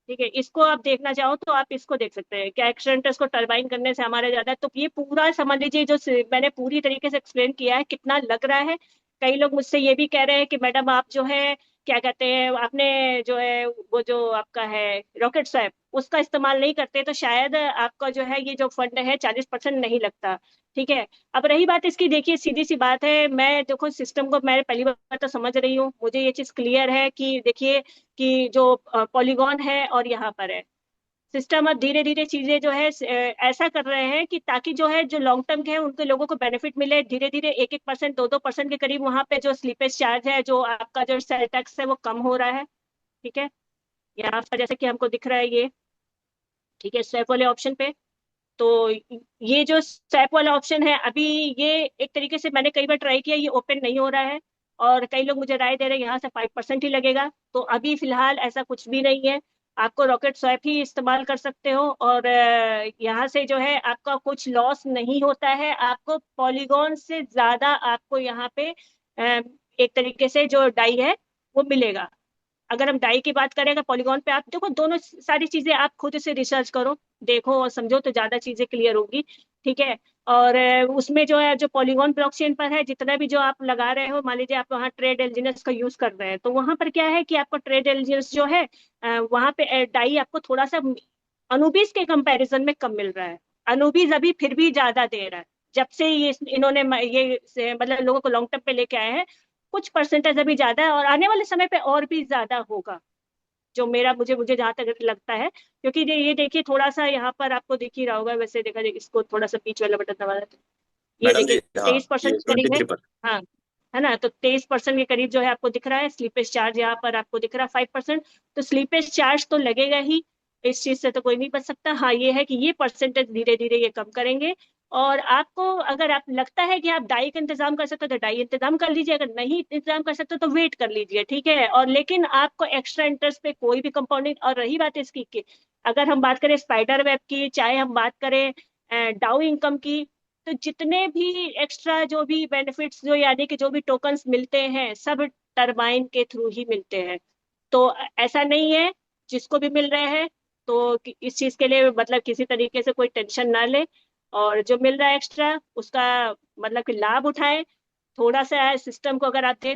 ठीक है, इसको आप देखना चाहो तो आप इसको देख सकते हैं, क्या एक्सीडेंट को टरबाइन करने से हमारे ज्यादा है। तो ये पूरा समझ लीजिए, जो मैंने पूरी तरीके से एक्सप्लेन किया है, कितना लग रहा है। कई लोग मुझसे ये भी कह रहे हैं कि मैडम आप जो है क्या कहते हैं, आपने जो है वो जो आपका है रॉकेट स्वैप उसका इस्तेमाल नहीं करते, तो शायद आपका जो है ये जो फंड है 40% नहीं लगता, ठीक है। अब रही बात इसकी, देखिए सीधी सी बात है, मैं देखो सिस्टम को मैं पहली बार तो समझ रही हूँ, मुझे ये चीज क्लियर है कि देखिए कि जो पॉलीगॉन है और यहाँ पर है सिस्टम, अब धीरे धीरे चीजें जो है ऐसा कर रहे हैं कि ताकि जो है जो लॉन्ग टर्म के हैं उनके लोगों को बेनिफिट मिले, धीरे धीरे 1-1%, 2-2% के करीब वहां पे जो स्लीपेज चार्ज है, जो आपका जो सेल टैक्स है वो कम हो रहा है, ठीक है। यहाँ पर जैसे कि हमको दिख रहा है ये, ठीक है, स्वैप वाले ऑप्शन पे। तो ये जो स्वैप वाला ऑप्शन है अभी, ये एक तरीके से मैंने कई बार ट्राई किया, ये ओपन नहीं हो रहा है। और कई लोग मुझे राय दे रहे हैं यहाँ से 5% ही लगेगा, तो अभी फिलहाल ऐसा कुछ भी नहीं है। आपको रॉकेट स्वैप ही इस्तेमाल कर सकते हो, और यहाँ से जो है आपका कुछ लॉस नहीं होता है, आपको पॉलीगॉन से ज्यादा आपको यहाँ पे एक तरीके से जो डाई है वो मिलेगा। अगर हम डाई की बात करें, पॉलीगॉन पे आप देखो, दोनों सारी चीजें आप खुद से रिसर्च करो, देखो और समझो तो ज्यादा चीजें क्लियर होगी, ठीक है। और उसमें जो है जो पॉलीगॉन ब्लॉकचेन पर है, जितना भी जो आप लगा रहे हो, मान लीजिए आप वहाँ ट्रेड एलिजिनेस का यूज कर रहे हैं, तो वहां पर क्या है कि आपको ट्रेड एलिजिनेस जो है वहां पे डाई आपको थोड़ा सा अनुबीस के कंपैरिजन में कम मिल रहा है। अनुबीस अभी फिर भी ज्यादा दे रहा है, जब से ये इन्होंने मतलब लोगों को लॉन्ग टर्म पे लेके आए हैं, कुछ परसेंटेज अभी ज्यादा है, और आने वाले समय पे और भी ज्यादा होगा, जो मेरा मुझे मुझे जहां तक लगता है। क्योंकि ये देखिए थोड़ा सा यहाँ पर आपको दिख ही रहा होगा, वैसे देखा जाए इसको थोड़ा सा बीच वाला बटन दबा देते हैं। ये मैडम जी, देखिए हाँ, 23% ये के करीब है। 23%। हाँ, है ना, तो 23% के करीब जो है आपको दिख रहा है, स्लीपेज चार्ज यहाँ पर आपको दिख रहा है 5%। तो स्लीपेज चार्ज तो लगेगा ही, इस चीज से तो कोई नहीं बच सकता। हाँ, ये है कि ये परसेंटेज धीरे धीरे ये कम करेंगे। और आपको अगर आप लगता है कि आप डाई का इंतजाम कर सकते हो तो डाई इंतजाम कर लीजिए, अगर नहीं इंतजाम कर सकते तो वेट कर लीजिए, ठीक है। और लेकिन आपको एक्स्ट्रा इंटरेस्ट पे कोई भी कंपाउंडिंग, और रही बात इसकी कि अगर हम बात करें स्पाइडर वेब की, चाहे हम बात करें डाउ इनकम की, तो जितने भी एक्स्ट्रा जो भी बेनिफिट्स, जो यानी कि जो भी टोकन्स मिलते हैं, सब टरबाइन के थ्रू ही मिलते हैं। तो ऐसा नहीं है, जिसको भी मिल रहा है तो इस चीज के लिए मतलब किसी तरीके से कोई टेंशन ना ले, और जो मिल रहा है एक्स्ट्रा उसका मतलब कि लाभ उठाए। थोड़ा सा सिस्टम को अगर आप दे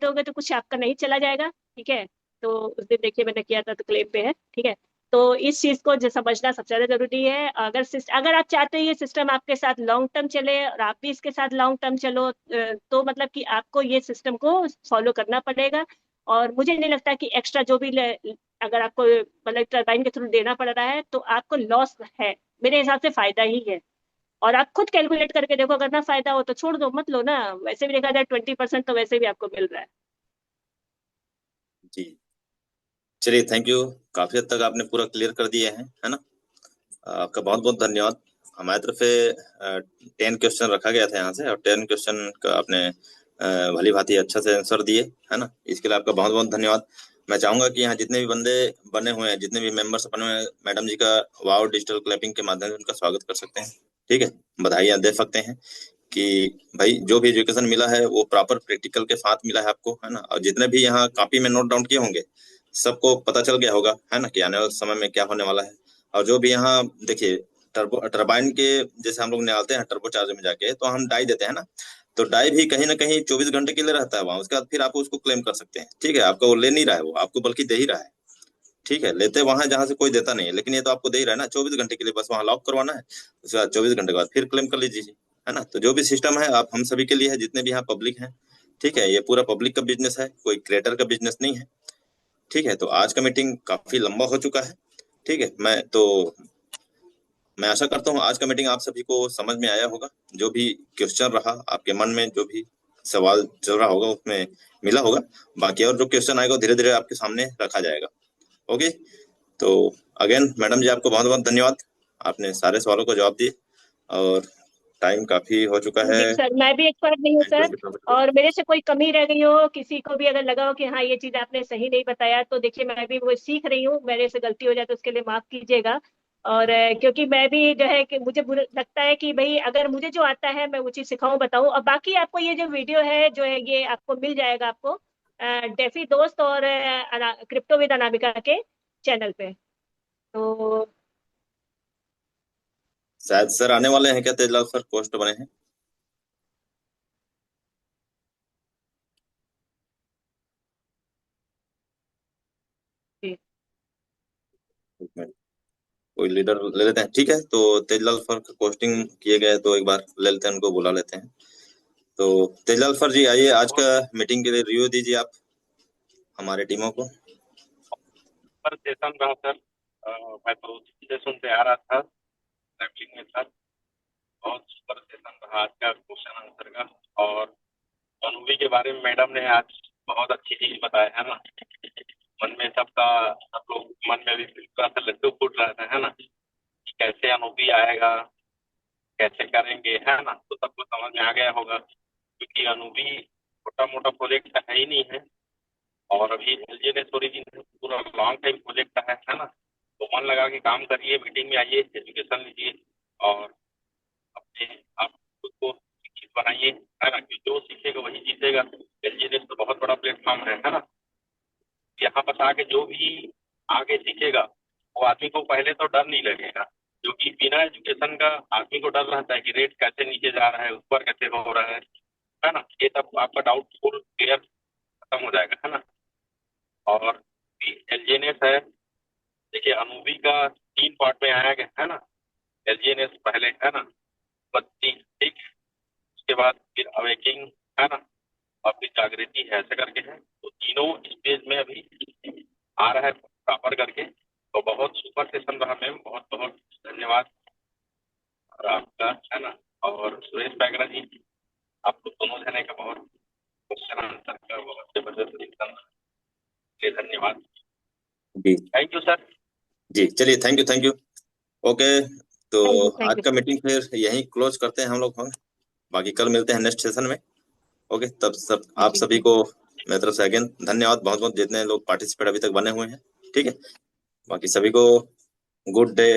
दोगे तो कुछ आपका नहीं चला जाएगा, ठीक है। तो उस दिन देखिए मैंने किया था तो क्लेम पे है, ठीक है। तो इस चीज को जो समझना सबसे ज्यादा जरूरी है। अगर आप चाहते हो ये सिस्टम आपके साथ लॉन्ग टर्म चले और आप भी इसके साथ लॉन्ग टर्म चलो, तो मतलब कि आपको ये सिस्टम को फॉलो करना पड़ेगा। और मुझे नहीं लगता कि एक्स्ट्रा जो भी अगर आपको मतलब टरबाइन के थ्रू देना पड़ रहा है तो आपको लॉस है, मेरे हिसाब से फायदा ही है। और आप खुद कैलकुलेट करके देखो, अगर ना फायदा हो तो छोड़ दो, मत लो ना, वैसे भी देखा जाए 20% तो वैसे भी आपको मिल रहा है। जी, चलिए, थैंक यू। काफी हद तक आपने पूरा क्लियर कर दिए हैं, है ना। आपका बहुत बहुत धन्यवाद। हमारी तरफ से 10 क्वेश्चन रखा गया था यहाँ से, और 10 क्वेश्चन का आपने भली भांति अच्छा से आंसर दिए, है ना। इसके लिए आपका बहुत बहुत धन्यवाद। मैं चाहूंगा कि यहाँ जितने भी बंदे बने हुए हैं, जितने भी मेंबर्स बने हुए हैं, मैडम जी का वाओ डिजिटल क्लैपिंग के माध्यम से उनका स्वागत कर सकते हैं, ठीक है। बधाइयाँ दे सकते हैं कि भाई जो भी एजुकेशन मिला है वो प्रॉपर प्रैक्टिकल के साथ मिला है आपको, है ना। और जितने भी यहाँ कॉपी में नोट डाउन किए होंगे, सबको पता चल गया होगा, है ना, कि आने वाले समय में क्या होने वाला है। और जो भी यहाँ देखिए, टर्बाइन के जैसे हम लोग निकालते हैं टर्बो चार्जर में जाके, तो हम डाई देते हैं ना, तो डाई भी कहीं ना कहीं 24 घंटे के लिए रहता है वहां, उसके बाद फिर आप उसको क्लेम कर सकते हैं, ठीक है। आपको वो ले नहीं रहा है, वो आपको बल्कि दे ही रहा है, ठीक है। लेते वहां जहां से कोई देता नहीं है, लेकिन ये तो आपको दे ही रहा है ना 24 घंटे के लिए, बस वहां लॉक करवाना है, उसके बाद 24 घंटे के बाद फिर क्लेम कर लीजिए, है ना। तो जो भी सिस्टम है आप हम सभी के लिए है, जितने भी यहाँ पब्लिक है, ठीक है। ये पूरा पब्लिक का बिजनेस है, कोई क्रिएटर का बिजनेस नहीं है, ठीक है। तो आज का मीटिंग काफी लंबा हो चुका है, ठीक है। मैं तो मैं आशा करता हूँ आज का मीटिंग आप सभी को समझ में आया होगा। जो भी क्वेश्चन रहा आपके मन में, जो भी सवाल चल रहा होगा उसमें मिला होगा। बाकी और जो क्वेश्चन आएगा धीरे धीरे आपके सामने रखा जाएगा। ओके, तो अगेन मैडम जी आपको बहुत बहुत धन्यवाद। आपने सारे सवालों को जवाब दिए और टाइम काफी हो चुका है। जी सर, मैं भी एक्सपर्ट नहीं हूँ सर, और मेरे से कोई कमी रह गई हो, किसी को भी अगर लगा हो कि हाँ ये चीज आपने सही नहीं बताया, तो देखिए मैं भी वो सीख रही हूँ, मेरे से गलती हो जाए तो उसके लिए माफ कीजिएगा। और क्योंकि मैं भी जो है कि मुझे लगता है कि भाई अगर मुझे जो आता है मैं वो चीज सिखाऊं, बताऊं। और बाकी आपको ये जो वीडियो है जो है ये आपको मिल जाएगा, आपको डेफी दोस्त और क्रिप्टो विद अनामिका के चैनल पे। तो शायद सर आने वाले हैं क्या? तेजलाल सर पोस्ट बने हैं। जी एक मिनट, कोई लीडर ले लेते हैं। ठीक है, तो तेजलाल सर पोस्टिंग किए गए तो एक बार ले लेते हैं, उनको बुला लेते हैं। तो तेजलाल सर जी आइए, आज का मीटिंग के लिए रिव्यू दीजिए आप हमारे टीमों को। पर सेशन रहा सर। मैं तो से सुनते आ रहा था, ट्रैवलिंग में था। बहुत सुपर सेशन रहा आज का क्वेश्चन आंसर का। और अनुभवी के बारे में मैडम ने आज बहुत अच्छी चीज बताया है ना। मन में सबका, सब लोग मन में भी थोड़ा सा लड्डू फूट रहा था है ना, कि कैसे अनुभवी आएगा, कैसे करेंगे है ना। तो सबको समझ में आ गया होगा, क्योंकि अनुभवी छोटा मोटा प्रोजेक्ट है ही नहीं है। और अभी एलजीएनएस ओरिजिन पूरा लॉन्ग टाइम प्रोजेक्ट है ना। तो मन लगा के काम करिए, मीटिंग में आइए, एजुकेशन लीजिए और अपने आप खुद को शिक्षित बनाइए, है ना। कि जो सीखेगा वही जीतेगा। एलजीएनएस तो बहुत बड़ा प्लेटफॉर्म है ना। यहाँ पर आके जो भी आगे सीखेगा वो आदमी को पहले तो डर नहीं लगेगा, क्योंकि बिना एजुकेशन का आदमी को डर रहता है कि रेट कैसे नीचे जा रहा है, ऊपर कैसे हो रहा है ना। ये सब आपका डाउट फुल क्लियर खत्म हो जाएगा, है ना। और एलजीएनएस है, देखिए अनुभवी का 3 पार्ट में आया गया है ना। एलजीएनएस पहले है ना, बत्ती, ठीक। उसके बाद फिर अवेकिंग है ना, और फिर जागृति है, ऐसे करके है। तो तीनों स्टेज में अभी आ रहा है प्रॉपर करके। तो बहुत सुपर सेशन रहा मैम, बहुत बहुत धन्यवाद और आपका, है ना। और सुरेश पैगरा जी, आपको दोनों जने का बहुत क्वेश्चन आंसर का बहुत जबरदस्त एकदम धन्यवाद। जी थैंक यू सर। जी, चलिए, thank you thank you. Okay, तो थैंक आज यू का सर। मीटिंग फिर यहीं क्लोज करते हैं हम लोग। हाँ, बाकी कल मिलते हैं नेक्स्ट सेशन में। ओके, तब सब आप जी सभी को मेरी तरफ से अगेन धन्यवाद बहुत बहुत, जितने लोग पार्टिसिपेट अभी तक बने हुए हैं। ठीक है, बाकी सभी को गुड डे।